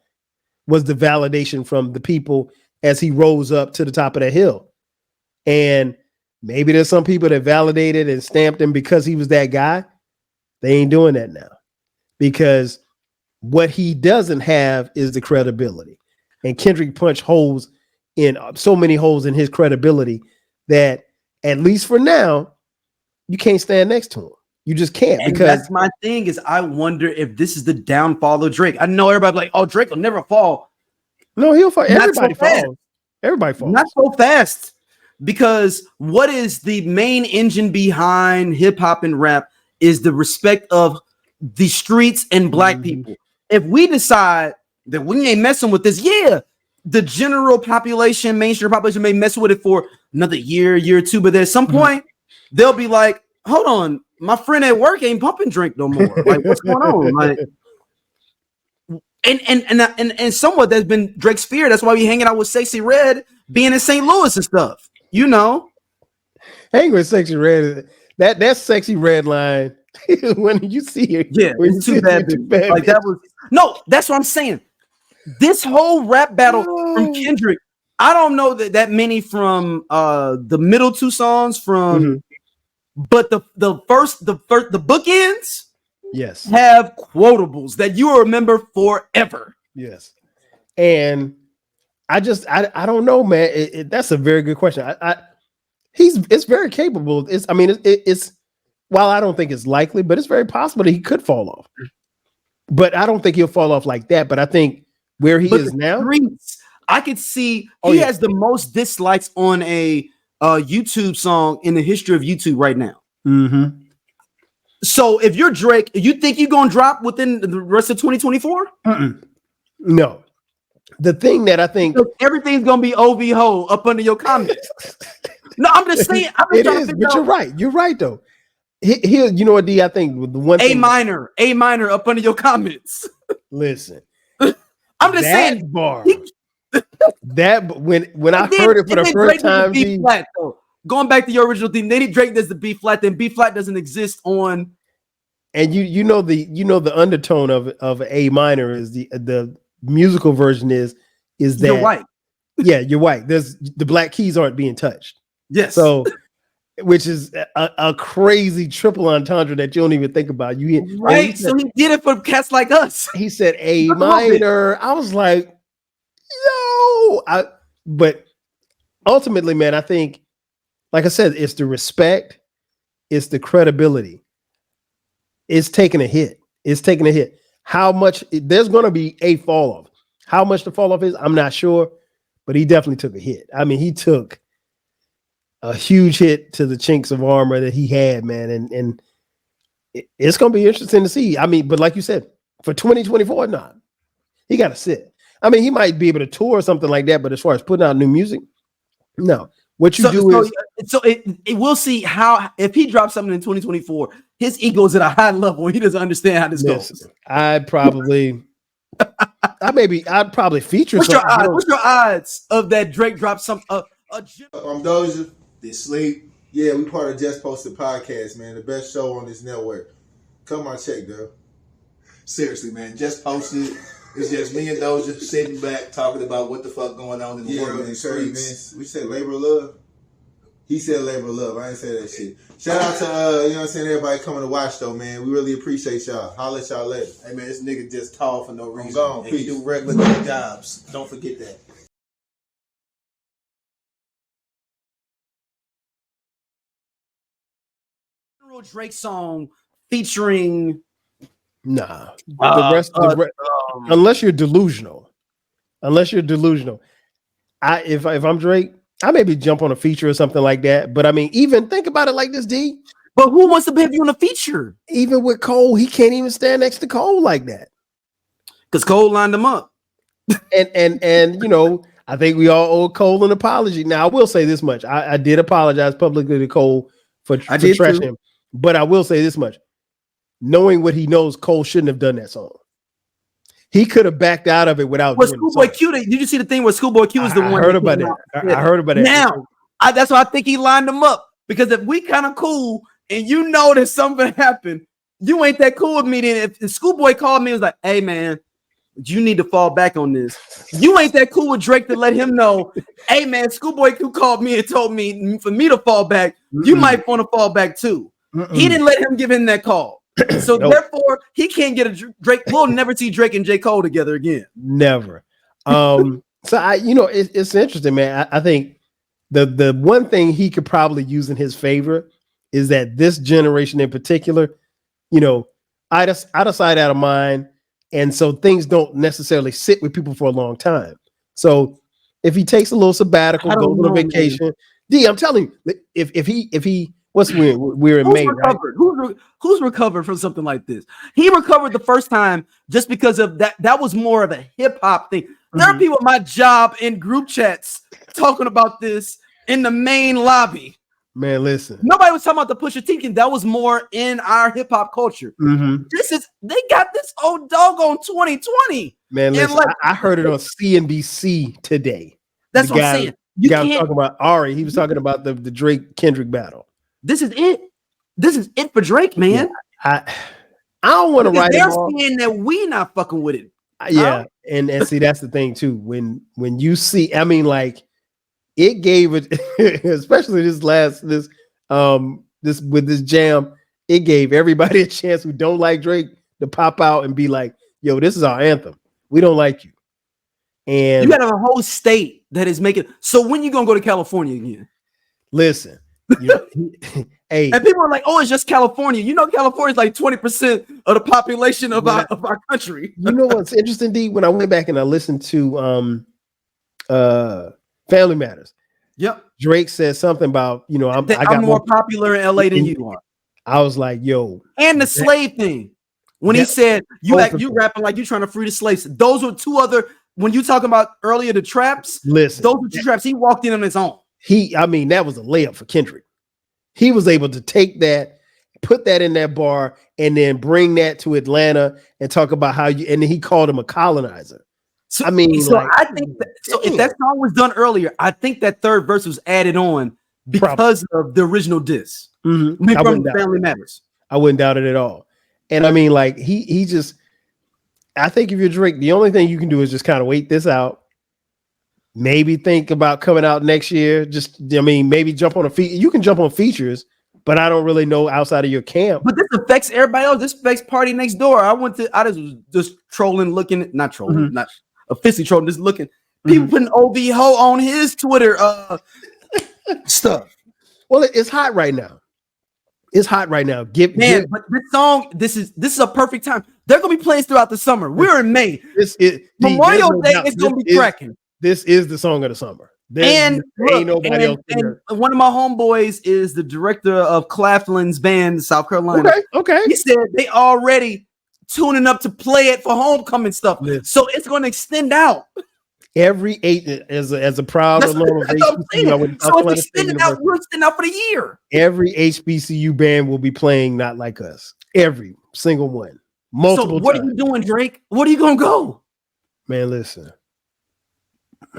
was the validation from the people as he rose up to the top of that hill. And maybe there's some people that validated and stamped him because he was that guy. They ain't doing that now, because what he doesn't have is the credibility. And Kendrick punched holes in so many holes in his credibility that, at least for now, you can't stand next to him. You just can't. And because that's my thing is I wonder if this is the downfall of Drake. I know everybody's like, oh, Drake will never fall. No, he'll fall. Not Everybody so fast. falls. Everybody falls. Not so fast. Because what is the main engine behind hip hop and rap is the respect of the streets and black people. If we decide that we ain't messing with this, the general population, mainstream population may mess with it for another year or two, but at some point they'll be like, hold on, my friend at work ain't pumping Drink no more. Like, what's going on? Like, and somewhat that's been Drake's fear. That's why we hanging out with Sexy Red, being in St. Louis and stuff. You know, hang with Sexy Red. That Sexy Red line when you see it, it's too bad. Like that was that's what I'm saying. This whole rap battle from Kendrick, I don't know that many from the middle two songs from, but the bookends, yes, have quotables that you will remember forever. Yes, and I don't know, man. That's a very good question. It's very capable. It's while I don't think it's likely, but it's very possible that he could fall off. But I don't think he'll fall off like that. But I think where he is now, I could see he has the most dislikes on a YouTube song in the history of YouTube right now. So if you're Drake, you think you're gonna drop within the rest of 2024? No. The thing that I think everything's gonna be OV ho up under your comments. No, I'm just saying. It is, but you're right. You're right though. Here, you know what, D? I think the one A minor up under your comments. Listen, I'm just saying. Bar that when I heard it for the first time, B flat though. Going back to your original theme, then Drake does the B flat. Then B flat doesn't exist on. And you know the undertone of A minor is the musical version is that you're white. Yeah, you're white. There's the black keys aren't being touched. Yes. So, which is a crazy triple entendre that you don't even think about. Right. So he did it for cats like us. He said A minor. I was like, yo. But ultimately, man, I think, like I said, it's the respect, it's the credibility. It's taking a hit. How much there's going to be a fall off. How much the fall off is, I'm not sure, but he definitely took a hit. I mean, he took a huge hit to the chinks of armor that he had, man. And it's going to be interesting to see. I mean, but like you said, for 2024, he got to sit. I mean, he might be able to tour or something like that, but as far as putting out new music, no. What you we'll see how, if he drops something in 2024, his ego's at a high level. He doesn't understand how this goes. I'd probably feature. What's your odds of that Drake drop some? I'm Doja. They sleep. Yeah, we part of Just Posted Podcast, man. The best show on this network. Come on, check, though. Seriously, man. Just Posted. It's just me and Doja sitting back talking about what the fuck going on in the world and the streets. We said labor of love. He said labor of love. I ain't say that shit. Shout out to you know what I'm saying, everybody coming to watch though, man. We really appreciate y'all. Holla at y'all later. Hey man, this nigga just tall for no reason. I'm gone. And he do regular jobs. Don't forget that. Drake song featuring the rest unless you're delusional. If I'm Drake, I maybe jump on a feature or something like that. But I mean, even think about it like this, D. But who wants to have you on a feature? Even with Cole, he can't even stand next to Cole like that. Because Cole lined him up. and you know, I think we all owe Cole an apology. Now, I will say this much. I did apologize publicly to Cole for trashing him. But I will say this much. Knowing what he knows, Cole shouldn't have done that song. He could have backed out of it without. Was Schoolboy Q? Did you see the thing where Schoolboy Q was the one? I heard about that. I heard about that. Now, that's why I think he lined them up. Because if we kind of cool and you know that something happened, you ain't that cool with me. Then if Schoolboy called me and was like, hey man, you need to fall back on this. You ain't that cool with Drake to let him know, hey man, Schoolboy who called me and told me for me to fall back, you might want to fall back too. He didn't let him give him that call. So therefore, he can't get a Drake. We'll never see Drake and J. Cole together again. Never. So it's interesting, man. I think the one thing he could probably use in his favor is that this generation in particular, out of sight, out of mind. And so things don't necessarily sit with people for a long time. So if he takes a little sabbatical, goes on a vacation, man. D, I'm telling you, if he what's we're in May, recovered? Right? Who's recovered from something like this? He recovered the first time just because of that. That was more of a hip hop thing. There are people at my job in group chats talking about this in the main lobby. Man, listen. Nobody was talking about the Pusha T. That was more in our hip hop culture. They got this old dog on 2020. Man, listen. I heard it on CNBC today. That's what I'm saying. You can't talking about Ari. He was talking about the Drake Kendrick battle. This is it. This is it for Drake, man. Yeah, I don't want to write. They're saying that we not fucking with it. Yeah, and see that's the thing too. When you see, I mean, like. It gave it, especially this with this jam, it gave everybody a chance who don't like Drake to pop out and be like, yo, this is our anthem. We don't like you. And you got a whole state that is making. So when you gonna go to California again? Listen, hey, and people are like, oh, it's just California. California is like 20% of the population of our country. You know what's interesting, D? When I went back and I listened to Family Matters. Yep. Drake said something about, I got more popular in LA than you are. I was like, yo. And the slave thing. When he said you rapping like you trying to free the slaves. Those were two other, when you talking about earlier the traps, listen, those were two traps. He walked in on his own. That was a layup for Kendrick. He was able to take that, put that in that bar, and then bring that to Atlanta and talk about and then he called him a colonizer. So, I think if that song was done earlier, I think that third verse was added on because of the original diss. From Family Matters. I wouldn't doubt it at all. And I mean, like he just, I think if you're Drake, the only thing you can do is just kind of wait this out. Maybe think about coming out next year. Maybe jump on you can jump on features, but I don't really know outside of your camp. But this affects everybody else. This affects Party Next Door. I was just trolling, not officially trolling, just looking. People putting OVO on his Twitter stuff. Well, it's hot right now. It's hot right now. But this song, this is a perfect time. They're gonna be playing throughout the summer. We're in May. Memorial Day is gonna be cracking. This is the song of the summer. Ain't nobody else. And one of my homeboys is the director of Claflin's band, South Carolina. Okay. He said they already tuning up to play it for homecoming stuff. So it's going to extend out. Every as a proud alum of HBCU, so it's extending out. We're extending out for the year. Every HBCU band will be playing Not Like Us. Every single one. Multiple times. What are you doing, Drake? What are you going to go? Man, listen.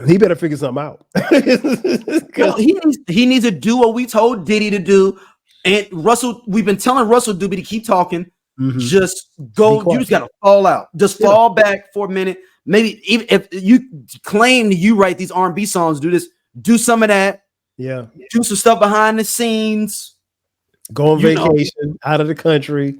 He better figure something out. He needs to do what we told Diddy to do. And Russell, we've been telling Russell Doobie to keep talking. Just go. You just got to fall out. Just fall back for a minute. Maybe even if you claim that you write these R&B songs, do this. Do some of that. Yeah. Do some stuff behind the scenes. Go on vacation out of the country.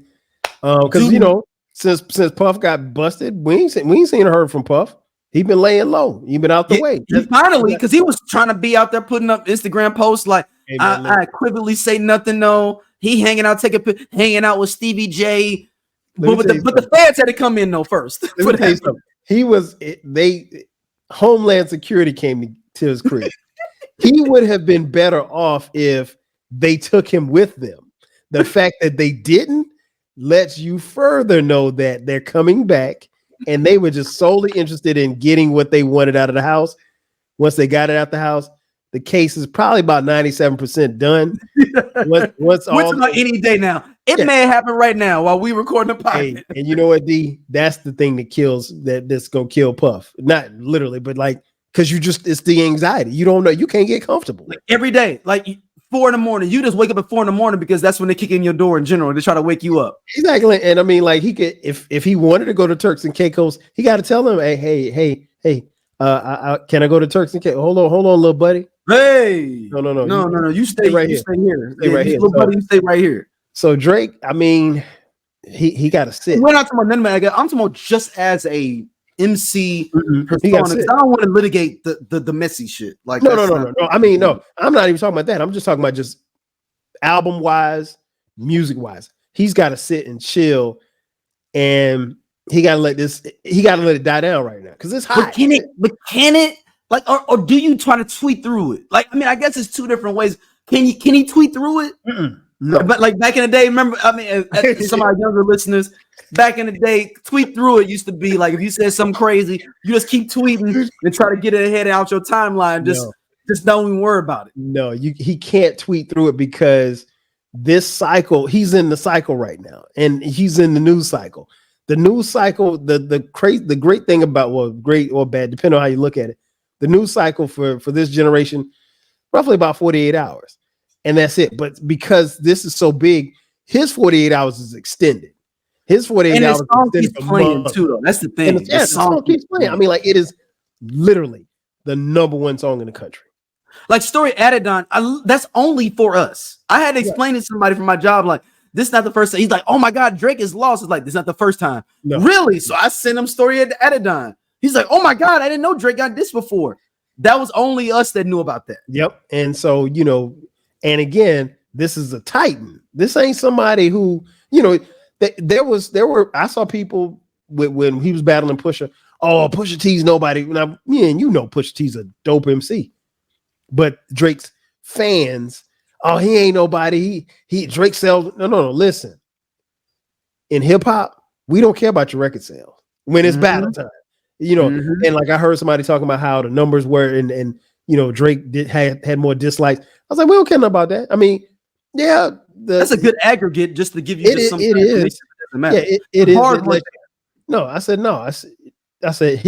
Because since Puff got busted, we ain't seen or heard from Puff. He been laying low. He been out the way. Finally, because he was trying to be out there putting up Instagram posts like, hey, man, I equivocally say nothing. No, he hanging out with Stevie J. But the feds had to come in though first. Let me tell you something. Homeland Security came to his crib. He would have been better off if they took him with them. The fact that they didn't lets you further know that they're coming back. And they were just solely interested in getting what they wanted out of the house. Once they got it out the house, the case is probably about 97% done. What's any day now? It may happen right now while we recording the podcast. Hey, and you know what, D? That's the thing that's gonna kill Puff. Not literally, but like because it's the anxiety. You don't know. You can't get comfortable every day. Like 4 a.m. You just wake up at 4 a.m. because that's when they kick in your door in general. They try to wake you up. Exactly. And I mean, like he could, if he wanted to go to Turks and Caicos, he got to tell them, hey, can I go to Turks and Caicos? Hold on, little buddy. Hey, no. You stay right here. Stay here. Stay right here. Little buddy, you stay right here. So Drake, I mean, he got to sit. We're not talking about none of that. I'm talking about just as a MC persona. I don't want to litigate the messy shit. Like no. I mean, no, I'm not even talking about that. I'm just talking about just album wise, music wise. He's got to sit and chill, and he got to let it die down right now because it's hot. But can it like, or do you try to tweet through it? Like, I mean, I guess it's two different ways. Can he tweet through it? No, but like back in the day, remember? I mean, some of our younger listeners, back in the day, tweet through it used to be like if you said something crazy, you just keep tweeting and try to get it ahead out your timeline. Just don't even worry about it. No, he can't tweet through it because this cycle, he's in the cycle right now, and he's in the news cycle. The news cycle, the great thing about, well, great or bad, depending on how you look at it, the news cycle for this generation, roughly about 48 hours. And that's it. But because this is so big, his 48 hours is extended. His 48 hours is extended playing too, though. That's the thing. The song keeps playing. I mean, like it is literally the #1 song in the country. Like Story Adidon, that's only for us. I had to explain to somebody from my job, like, this is not the first time. He's like, oh my God, Drake is lost. It's like, this is not the first time. No. Really? So I sent him Story Adidon. He's like, oh my God, I didn't know Drake got this before. That was only us that knew about that. Yep. And so, and again, this is a titan. This ain't somebody who, I saw people when he was battling Pusha. Oh, Pusha T's nobody. Now, Pusha T's a dope MC. But Drake's fans, oh, he ain't nobody. He Drake sells. No. Listen, in hip hop, we don't care about your record sales when it's battle time. And like I heard somebody talking about how the numbers were, and Drake had more dislikes. I was like, we don't care about that. I mean, yeah, that's a good aggregate just to give you some. It is. It is. Like, no, I said no. I said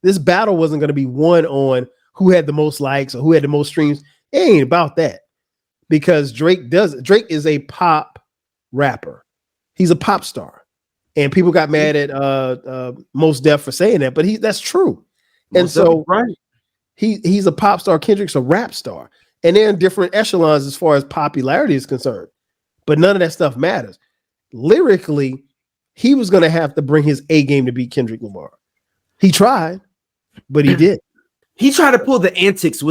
this battle wasn't going to be won on who had the most likes or who had the most streams. It ain't about that, because Drake is a pop rapper. He's a pop star, and people got mad at Mos Def for saying that, but that's true. And so he's a pop star. Kendrick's a rap star, and they're in different echelons as far as popularity is concerned. But none of that stuff matters. Lyrically, he was going to have to bring his A game to beat Kendrick Lamar. He tried, but he did. He tried to pull the antics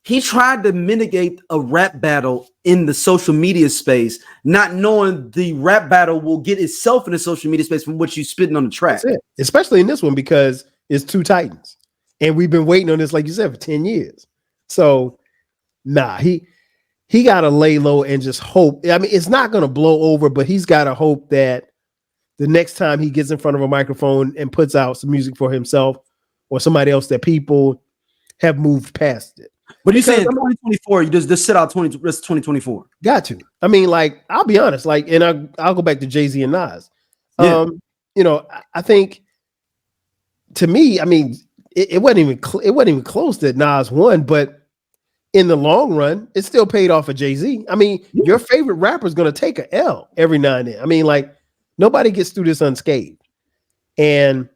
he tried to mitigate a rap battle in the social media space, not knowing the rap battle will get itself in the social media space from what you spitting on the track. That's it. Especially in this one, because it's two titans. And we've been waiting on this, like you said, for 10 years. So, he got to lay low and just hope. I mean, it's not going to blow over, but he's got to hope that the next time he gets in front of a microphone and puts out some music for himself or somebody else, that people have moved past it. But you saying 2024, you just sit out 2024. Got to. I mean, like, I'll be honest, like, and I'll go back to Jay-Z and Nas. Yeah. I think, to me, I mean, it wasn't even close that Nas won, but in the long run, it still paid off for Jay-Z. I mean, your favorite rapper is going to take a L every now and then. I mean, like, nobody gets through this unscathed. And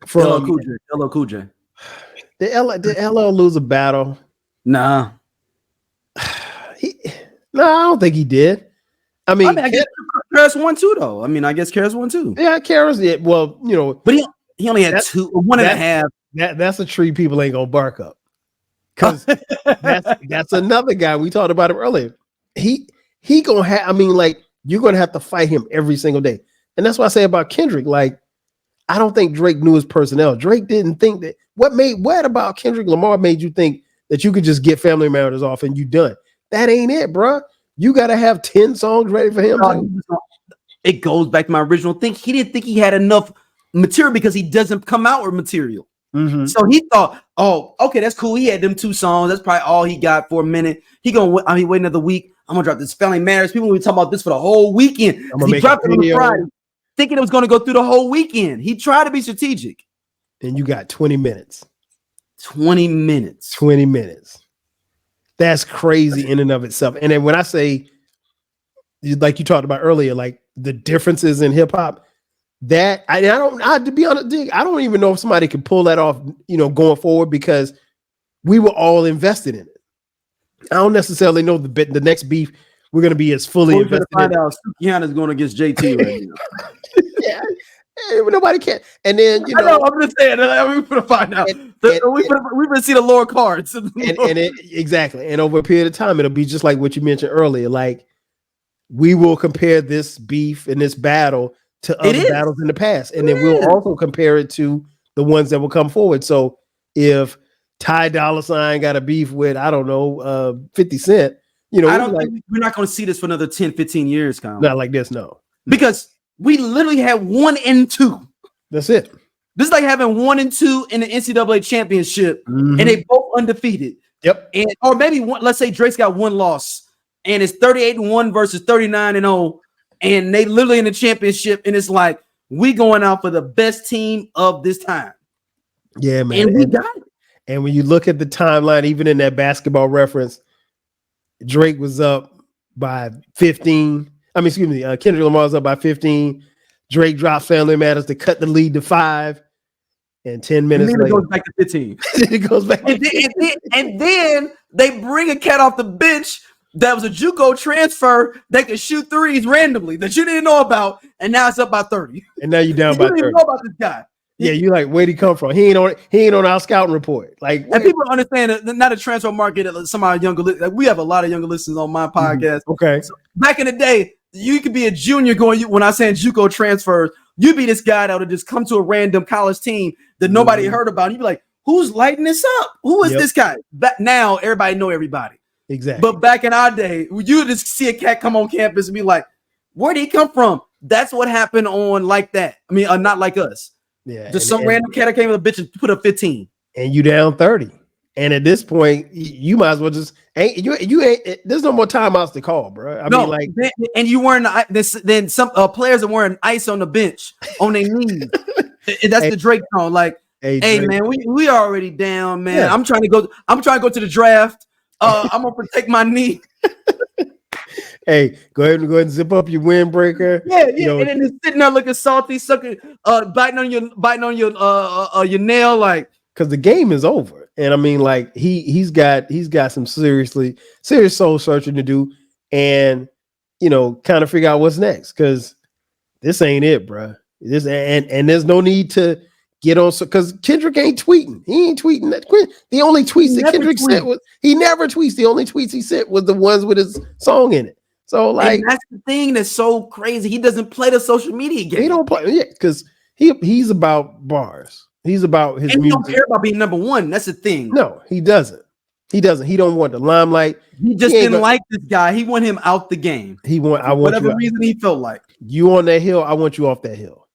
from LL Cool J. Did LL lose a battle? Nah. I don't think he did. I guess Karis won too, though. I guess Karis won too. Yeah, Karis did. Well, but he only had one and a half. That's a tree people ain't gonna bark up. Because that's another guy. We talked about him earlier. He gonna have, you're gonna have to fight him every single day. And that's what I say about Kendrick. Like, I don't think Drake knew his personnel. Drake didn't think that. What about Kendrick Lamar made you think that you could just get Family Matters off and you done? That ain't it, bro. You got to have 10 songs ready for him. It goes back to my original thing. He didn't think he had enough material because he doesn't come out with material. Mm-hmm. So he thought, oh, okay, that's cool. He had them 2 songs. That's probably all he got for a minute. Wait another week. I'm gonna drop this Family Matters. People will be talking about this for the whole weekend. He dropped it on Friday, thinking it was going to go through the whole weekend. He tried to be strategic. And you got 20 minutes. 20 minutes. 20 minutes. That's crazy in and of itself. And then when I say, like you talked about earlier, like the differences in hip hop, that to be honest, Dig, I don't even know if somebody can pull that off, going forward, because we were all invested in it. I don't necessarily know the next beef we're going to be as fully invested in. Find out Sukiana's going against JT right now. Yeah. Nobody can. And then I know, I'm just saying. We're gonna find out. We're gonna see the lower cards. Exactly. And over a period of time, it'll be just like what you mentioned earlier. Like, we will compare this beef and this battle to other battles in the past, and then we'll also compare it to the ones that will come forward. So if Ty Dolla $ign got a beef with, I don't know, 50 Cent, I don't think we're not going to see this for another 10, 15 years, Kyle. Not like this, no. Because we literally had 1 and 2. That's it. This is like having 1 and 2 in the NCAA championship, and they both undefeated. Yep. Or maybe let's say Drake's got 1 loss, and it's 38-1 versus 39-0, and they literally in the championship, and it's like, we going out for the best team of this time. Yeah, man. And we got it. And when you look at the timeline, even in that Basketball Reference, Drake was up by 15. Kendrick Lamar was up by 15. Drake dropped Family Matters to cut the lead to 5. And 10 minutes later, it goes back to 15. It goes back. And then they bring a cat off the bench that was a JUCO transfer that could shoot threes randomly that you didn't know about, and now it's up by 30. And now you're down by 30. You didn't know about this guy. Yeah, you like, where'd he come from? He ain't on our scouting report. Like, and people understand that not a transfer market. Some of our younger, like, we have a lot of younger listeners on my podcast. Okay. So back in the day, you could be a junior when I say JUCO transfers, you'd be this guy that would just come to a random college team that nobody heard about. And you'd be like, who's lighting this up? Who is this guy? But now everybody know everybody. Exactly. But back in our day, you would just see a cat come on campus and be like, where did he come from? That's what happened on Like That. I mean, not Like Us. Yeah. Just some random cat that came with a bitch and put up 15. And you down 30. And at this point, you might as well just there's no more timeouts to call, bro. I mean, like, and you wearing then some players are wearing ice on the bench on their knees. That's the Drake song. Like, hey man, we already down, man. Yeah. I'm trying to go to the draft. I'm gonna protect my knee. Hey, go ahead and zip up your windbreaker. Yeah. And then just sitting there looking salty, sucking, biting on your nail, like, because the game is over. And I mean, like, he's got some serious soul searching to do, and kind of figure out what's next, because this ain't it, bro. This and there's no need to get on, because Kendrick ain't tweeting. He ain't tweeting that. The only tweets that Kendrick sent was, he never tweets. The only tweets he sent was the ones with his song in it. So, like, and that's the thing that's so crazy. He doesn't play the social media game. He don't play, because he's about bars. He's about his and music. He don't care about being number one. That's the thing. No, he doesn't. He don't want the limelight. He just didn't like this guy. He want him out the game. Whatever reason he felt like. You on that hill, I want you off that hill.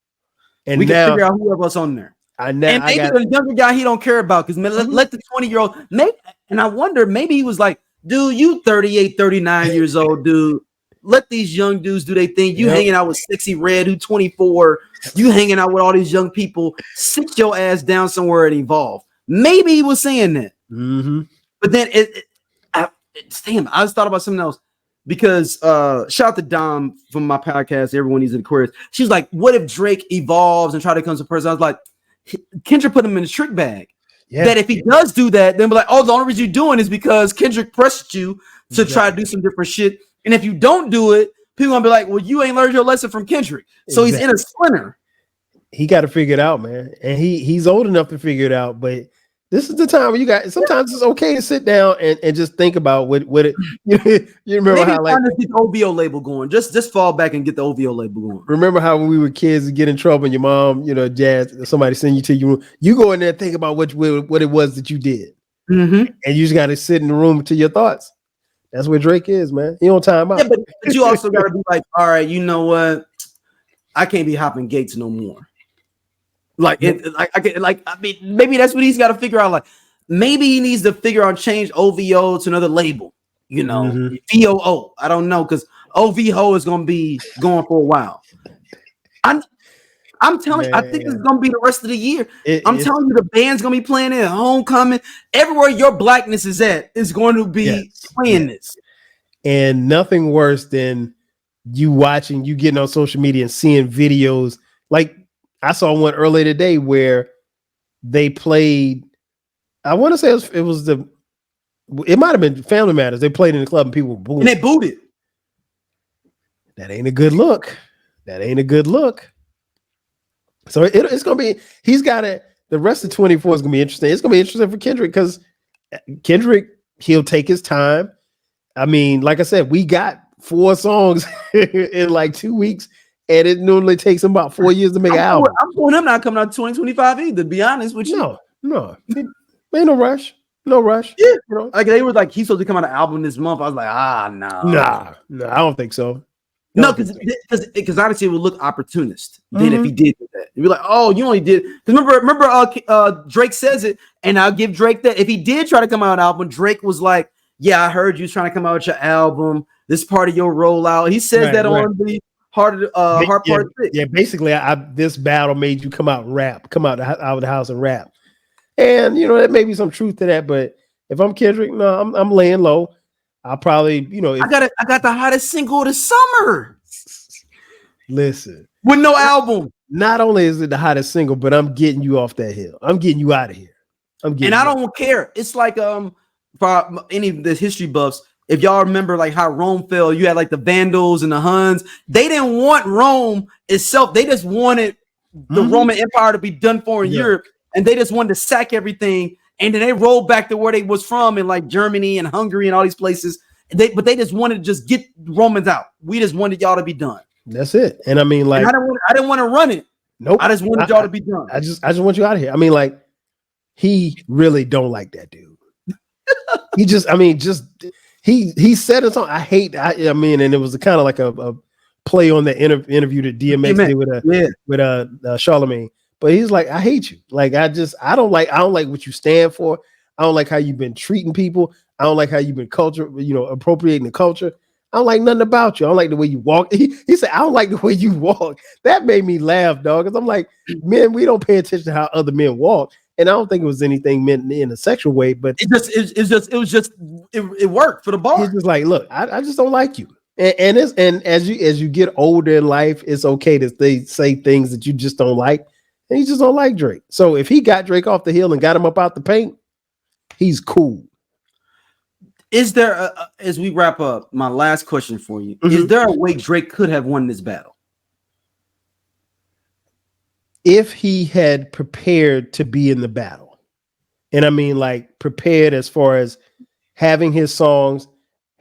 And we now, can figure out whoever else on there. And maybe the younger guy he don't care about, because let the 20-year-old make. And I wonder, maybe he was like, dude, you 38, 39 years old, dude. Let these young dudes do their thing. You hanging out with Sexy Red, who 24. You hanging out with all these young people. Sit your ass down somewhere and evolve. Maybe he was saying that. Mm-hmm. But then I just thought about something else, because shout out to Dom from my podcast, Everyone Needs an Aquarius. She's like, what if Drake evolves and try to become some person? I was like, Kendrick put him in a trick bag. Yeah. That if he does do that, then we're like, oh, the only reason you're doing is because Kendrick pressed you to try to do some different shit. And if you don't do it, people gonna be like, well, you ain't learned your lesson from Kendrick. So he's in a splinter. He got to figure it out, man. And he's old enough to figure it out, but this is the time where you got, sometimes it's okay to sit down and just think about what it, you remember how, like, get the OVO label going. Just fall back and get the OVO label going. Remember how when we were kids and get in trouble and your mom, Jazz, somebody send you to your room, you go in there and think about what it was that you did. Mm-hmm. And you just got to sit in the room to your thoughts. That's where Drake is, man. He on time out. Yeah, but you also got to be like, all right, you know what? I can't be hopping gates no more. Maybe that's what he's got to figure out. Like, maybe he needs to figure out change OVO to another label. VOO. I don't know, because OVO is going to be going for a while. I'm telling you, I think it's gonna be the rest of the year. I'm telling you, the band's gonna be playing it at homecoming. Everywhere your blackness is at is going to be playing this. And nothing worse than you getting on social media and seeing videos. Like I saw one earlier today where they played. I want to say it might have been Family Matters. They played in the club and people were booing. And they booed it. That ain't a good look. So it's gonna be. He's got it. The rest of 24 is gonna be interesting. It's gonna be interesting for Kendrick because Kendrick, he'll take his time. I mean, like I said, we got 4 songs in like 2 weeks, and it normally takes him about 4 years to make an album. I'm for him not coming out 2025 either. To be honest with you, no, ain't no rush. No rush. Yeah, like they were like he's supposed to come out an album this month. I was like, no, I don't think so. No, because honestly, it would look opportunist. Then if he did that, it'd be like, oh, you only did. Because remember, Drake says it, and I'll give Drake that. If he did try to come out an album, Drake was like, yeah, I heard you was trying to come out with your album. This part of your rollout. He says that on the Hard Part 6. Yeah, basically, this battle made you come out and rap, come out of the house and rap. And there may be some truth to that, but if I'm Kendrick, no, I'm laying low. I'll probably, I got the hottest single of the summer. Listen, with no album. Not only is it the hottest single, but I'm getting you off that hill. I'm getting you out of here. I don't care. It's like for any of the history buffs, if y'all remember like how Rome fell, you had like the Vandals and the Huns. They didn't want Rome itself. They just wanted the Roman Empire to be done for in Europe, and they just wanted to sack everything. And then they rolled back to where they was from in like Germany and Hungary and all these places. But they just wanted to just get Romans out. We just wanted y'all to be done. That's it. And I mean, like, I didn't want to run it. Nope. I just wanted y'all to be done. I just want you out of here. I mean, like, he really don't like that dude. He said it on. I mean, and it was kind of like a play on the interview that DMX did with Charlemagne. But he's like, I hate you. Like, I don't like what you stand for. I don't like how you've been treating people. I don't like how you've been appropriating the culture. I don't like nothing about you. I don't like the way you walk. He said, I don't like the way you walk. That made me laugh, dog. Because I'm like, men, we don't pay attention to how other men walk. And I don't think it was anything meant in a sexual way, but it worked for the bar. He's just like, look, I just don't like you. And as you get older in life, it's okay to say things that you just don't like. And he just don't like Drake. So if he got Drake off the hill and got him up out the paint, he's cool. Is there, as we wrap up, my last question for you, is there a way Drake could have won this battle? If he had prepared to be in the battle. And I mean, like, prepared as far as having his songs,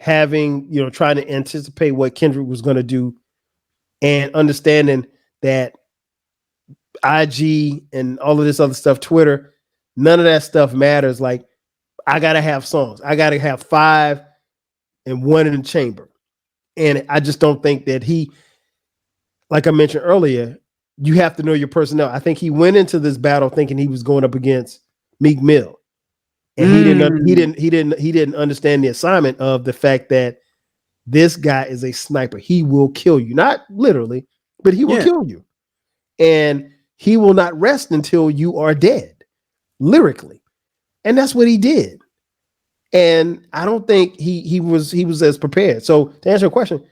trying to anticipate what Kendrick was going to do, and understanding that IG and all of this other stuff, Twitter, none of that stuff matters. Like, I got to have songs. I got to have 5 and 1 in the chamber. And I just don't think that like I mentioned earlier, you have to know your personnel. I think he went into this battle thinking he was going up against Meek Mill. And he didn't understand the assignment of the fact that this guy is a sniper. He will kill you. Not literally, but he will kill you. And he will not rest until you are dead, lyrically. And that's what he did. And I don't think he was as prepared. So to answer your question,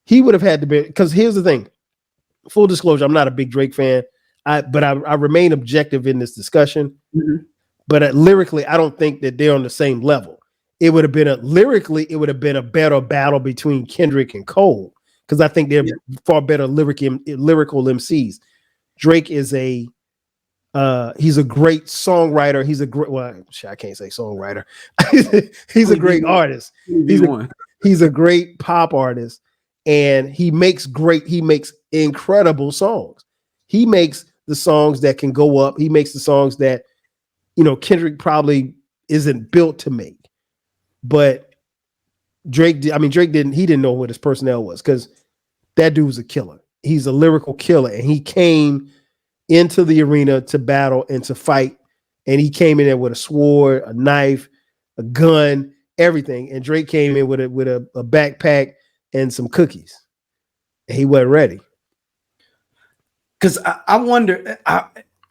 he would have had to be, because here's the thing. Full disclosure, I'm not a big Drake fan, but I remain objective in this discussion. But lyrically, I don't think that they're on the same level. It would have been a better battle between Kendrick and Cole, because I think they're far better lyrical MCs. Drake is he's a great songwriter. I can't say songwriter. He's a great artist. He's a great pop artist, and he makes incredible songs. He makes the songs that can go up. He makes the songs that, Kendrick probably isn't built to make. But Drake didn't know what his personnel was, because that dude was a killer. He's a lyrical killer, and he came into the arena to battle and to fight, and he came in there with a sword, a knife, a gun, everything. And Drake came in with a backpack and some cookies. And he wasn't ready. Because I wonder,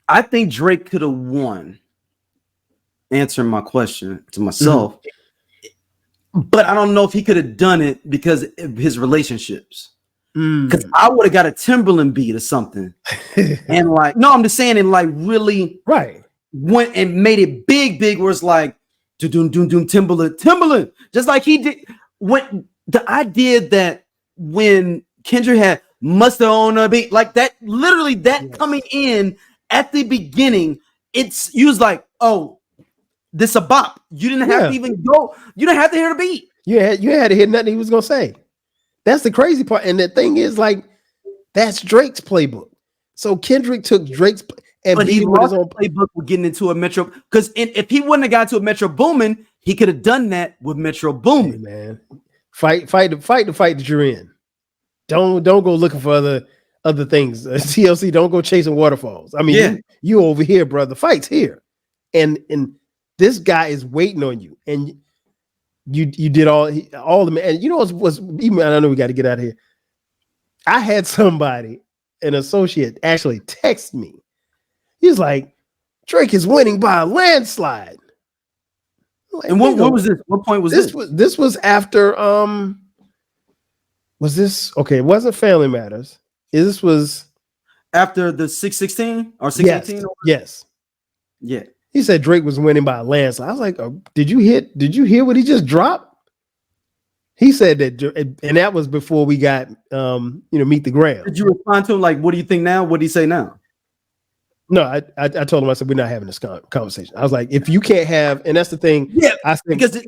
I think Drake could have won. Answering my question to myself, but I don't know if he could have done it because of his relationships. Because I would have got a Timberland beat or something, and like, no, I'm just saying, and like really, went and made it big, where it's like, doom, Timberland, just like he did. When the idea that when Kendrick had Mustard on a beat, like that, literally that coming in at the beginning, you was like, oh, this a bop. You didn't have to even go. You didn't have to hear the beat. You had to hear nothing he was gonna say. That's the crazy part. And the thing is, like, that's Drake's playbook. So Kendrick took Drake's but he lost his own playbook with getting into a Metro. Because if he wouldn't have got to a Metro Boomin, he could have done that with Metro Boomin. Hey, man, fight the fight that you're in. Don't go looking for other things. TLC, don't go chasing waterfalls. I mean, you over here, brother. The fight's here, and this guy is waiting on you, and you did all the, and you know what's even, I know we got to get out of here. I had somebody, an associate, actually text me. He's like, Drake is winning by a landslide. Like, and what was this? What point was this? This was after was this okay? It wasn't Family Matters. This was after the 616 or 618? Yes. Yeah. He said Drake was winning by a landslide. I was like, did you hear what he just dropped? He said that, and that was before we got Meet the Gram. Did you respond to him like, what do you think now? What did he say now? No, I told him, I said, we're not having this conversation. I was like, if you can't have, and that's the thing. Yeah, I think, because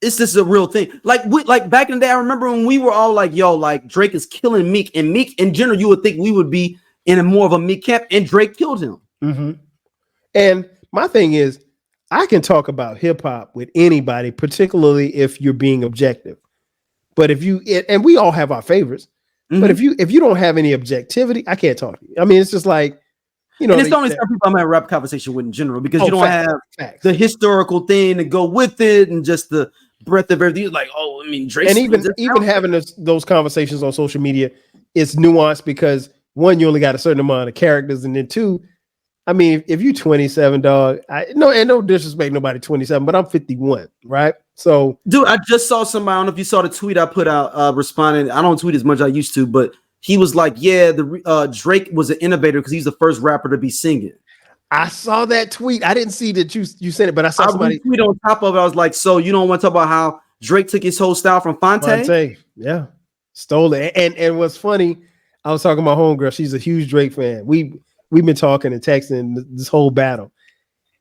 it's just a real thing. Like back in the day, I remember when we were all like, yo, like Drake is killing Meek, and Meek in general, you would think we would be in a more of a Meek camp, and Drake killed him. Mm-hmm. And my thing is, I can talk about hip hop with anybody, particularly if you're being objective. But if you, and we all have our favorites, but if you don't have any objectivity, I can't talk to you. I mean, it's just like, and it's only some people I'm having a rap conversation with in general, because you don't have the historical thing to go with it, and just the breadth of everything. Like, oh, I mean, Drake. And even having those conversations on social media, it's nuanced because one, you only got a certain amount of characters, and then two, I mean, if you're 27, dog, no disrespect nobody 27, but I'm 51, right? So, dude, I just saw somebody. I don't know if you saw the tweet I put out responding. I don't tweet as much as I used to, but he was like, yeah, Drake was an innovator because he's the first rapper to be singing. I saw that tweet. I didn't see that you sent it, but I saw somebody tweet on top of it. I was like, so you don't want to talk about how Drake took his whole style from Fonte? Yeah, stole it. And what's funny, I was talking to my homegirl. She's a huge Drake fan. We've been talking and texting this whole battle,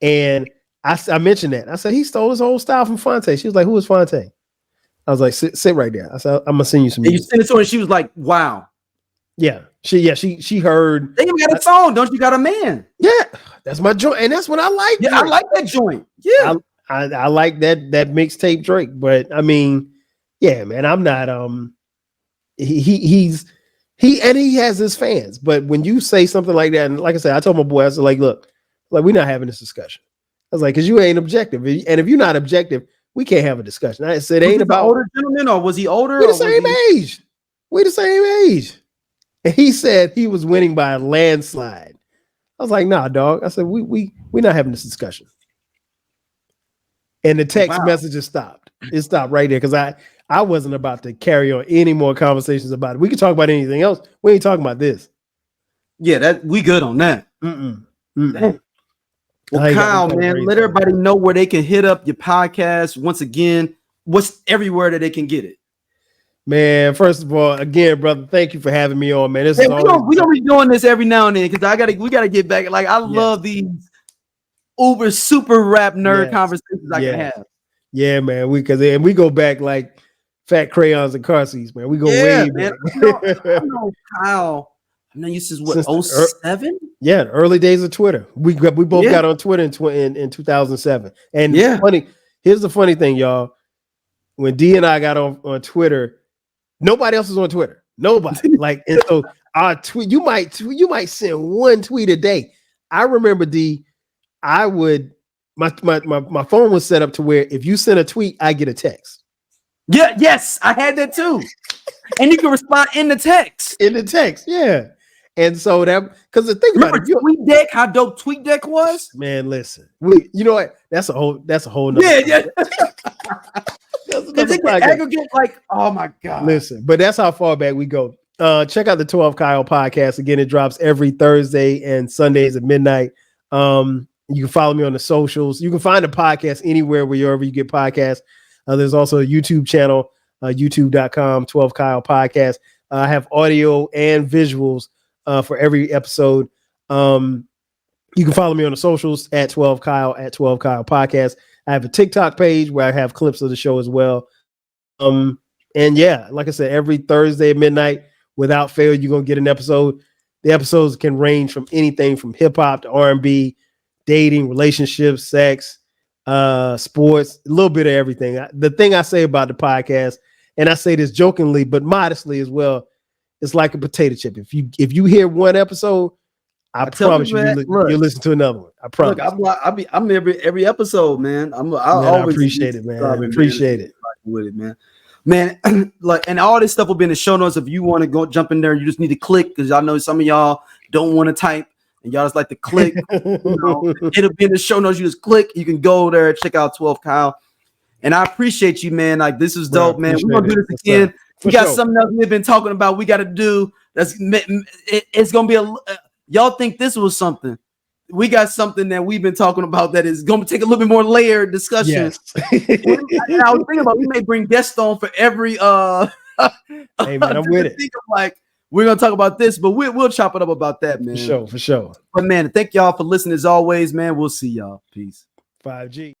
and I mentioned that. I said he stole his whole style from Fonte. She was like, "Who is Fonte?" I was like, "Sit right there." I said, "I'm gonna send you some." And you sent it to her, and she was like, "Wow." Yeah, she heard. They even got a song. Don't you got a man? Yeah, that's my joint, and that's what I like. Yeah, Drake. I like that joint. Yeah, I like that mixtape Drake. But I mean, yeah, man, I'm not. He has his fans, but when you say something like that, and like I said, I told my boy, I was like, look, like we're not having this discussion. I was like, because you ain't objective, and if you're not objective, we can't have a discussion. I said, it ain't about older gentleman, or was he older? We're the same age. We're the same age. And he said he was winning by a landslide. I was like, nah, dog. I said, we're not having this discussion. And the text messages stopped. It stopped right there because I wasn't about to carry on any more conversations about it. We could talk about anything else. We ain't talking about this. Yeah, that we good on that. Well, Kyle, man, let everybody know where they can hit up your podcast. Once again, what's everywhere that they can get it? Man, first of all, again, brother, thank you for having me on, man. We don't be doing this every now and then because we gotta get back. Like I love these uber super rap nerd conversations I can have. Yeah, man. We go back like Fat Crayons and car seats, man. We go way back. I know Kyle. I know you since what, 07? Yeah, early days of Twitter. We both got on Twitter in 2007. And funny, here's the funny thing, y'all. When D and I got on Twitter, nobody else was on Twitter. Nobody. Like, and so our tweet, you might send one tweet a day. I remember D, I would my phone was set up to where if you send a tweet, I get a text. Yeah, yes, I had that too. And you can respond in the text. Yeah. And so that because the thing Remember about it, TweetDeck, how dope TweetDeck was? man, listen, you know what? That's a whole nother Yeah. That's Because another it can podcast. aggregate like, oh my God. Listen, but that's how far back we go. Check out the 12 Kyle podcast. Again, it drops every Thursday and Sundays at midnight. You can follow me on the socials. You can find the podcast anywhere wherever you get podcasts. There's also a YouTube channel, youtube.com, 12 Kyle podcast. I have audio and visuals for every episode. You can follow me on the socials at 12 Kyle podcast. I have a TikTok page where I have clips of the show as well. And yeah, like I said, every Thursday at midnight, without fail, you're gonna get an episode. The episodes can range from anything from hip hop to R&B, dating, relationships, sex, sports, a little bit of everything. The thing I say about the podcast, and I say this jokingly but modestly as well, it's like a potato chip. If you hear one episode, I promise you listen to another one. I promise. Look, I'm every episode, man. I always appreciate it, man. Appreciate it with it, man. Like, and all this stuff will be in the show notes. If you want to go jump in there, you just need to click because I know some of y'all don't want to type and y'all just like to click. It'll be in the show notes. You just click. You can go there and check out 12 Kyle. And I appreciate you, man. Like, this is dope, man. We're gonna do this again. We got something else we've been talking about. We got to do. It's gonna be y'all think this was something? We got something that we've been talking about that is going to take a little bit more layered discussion. Yes. I was thinking about we may bring guests on for every hey man, I'm with it. Like we're gonna talk about this, but we'll chop it up about that, man. For sure. But man, thank y'all for listening as always, man. We'll see y'all. Peace. 5G.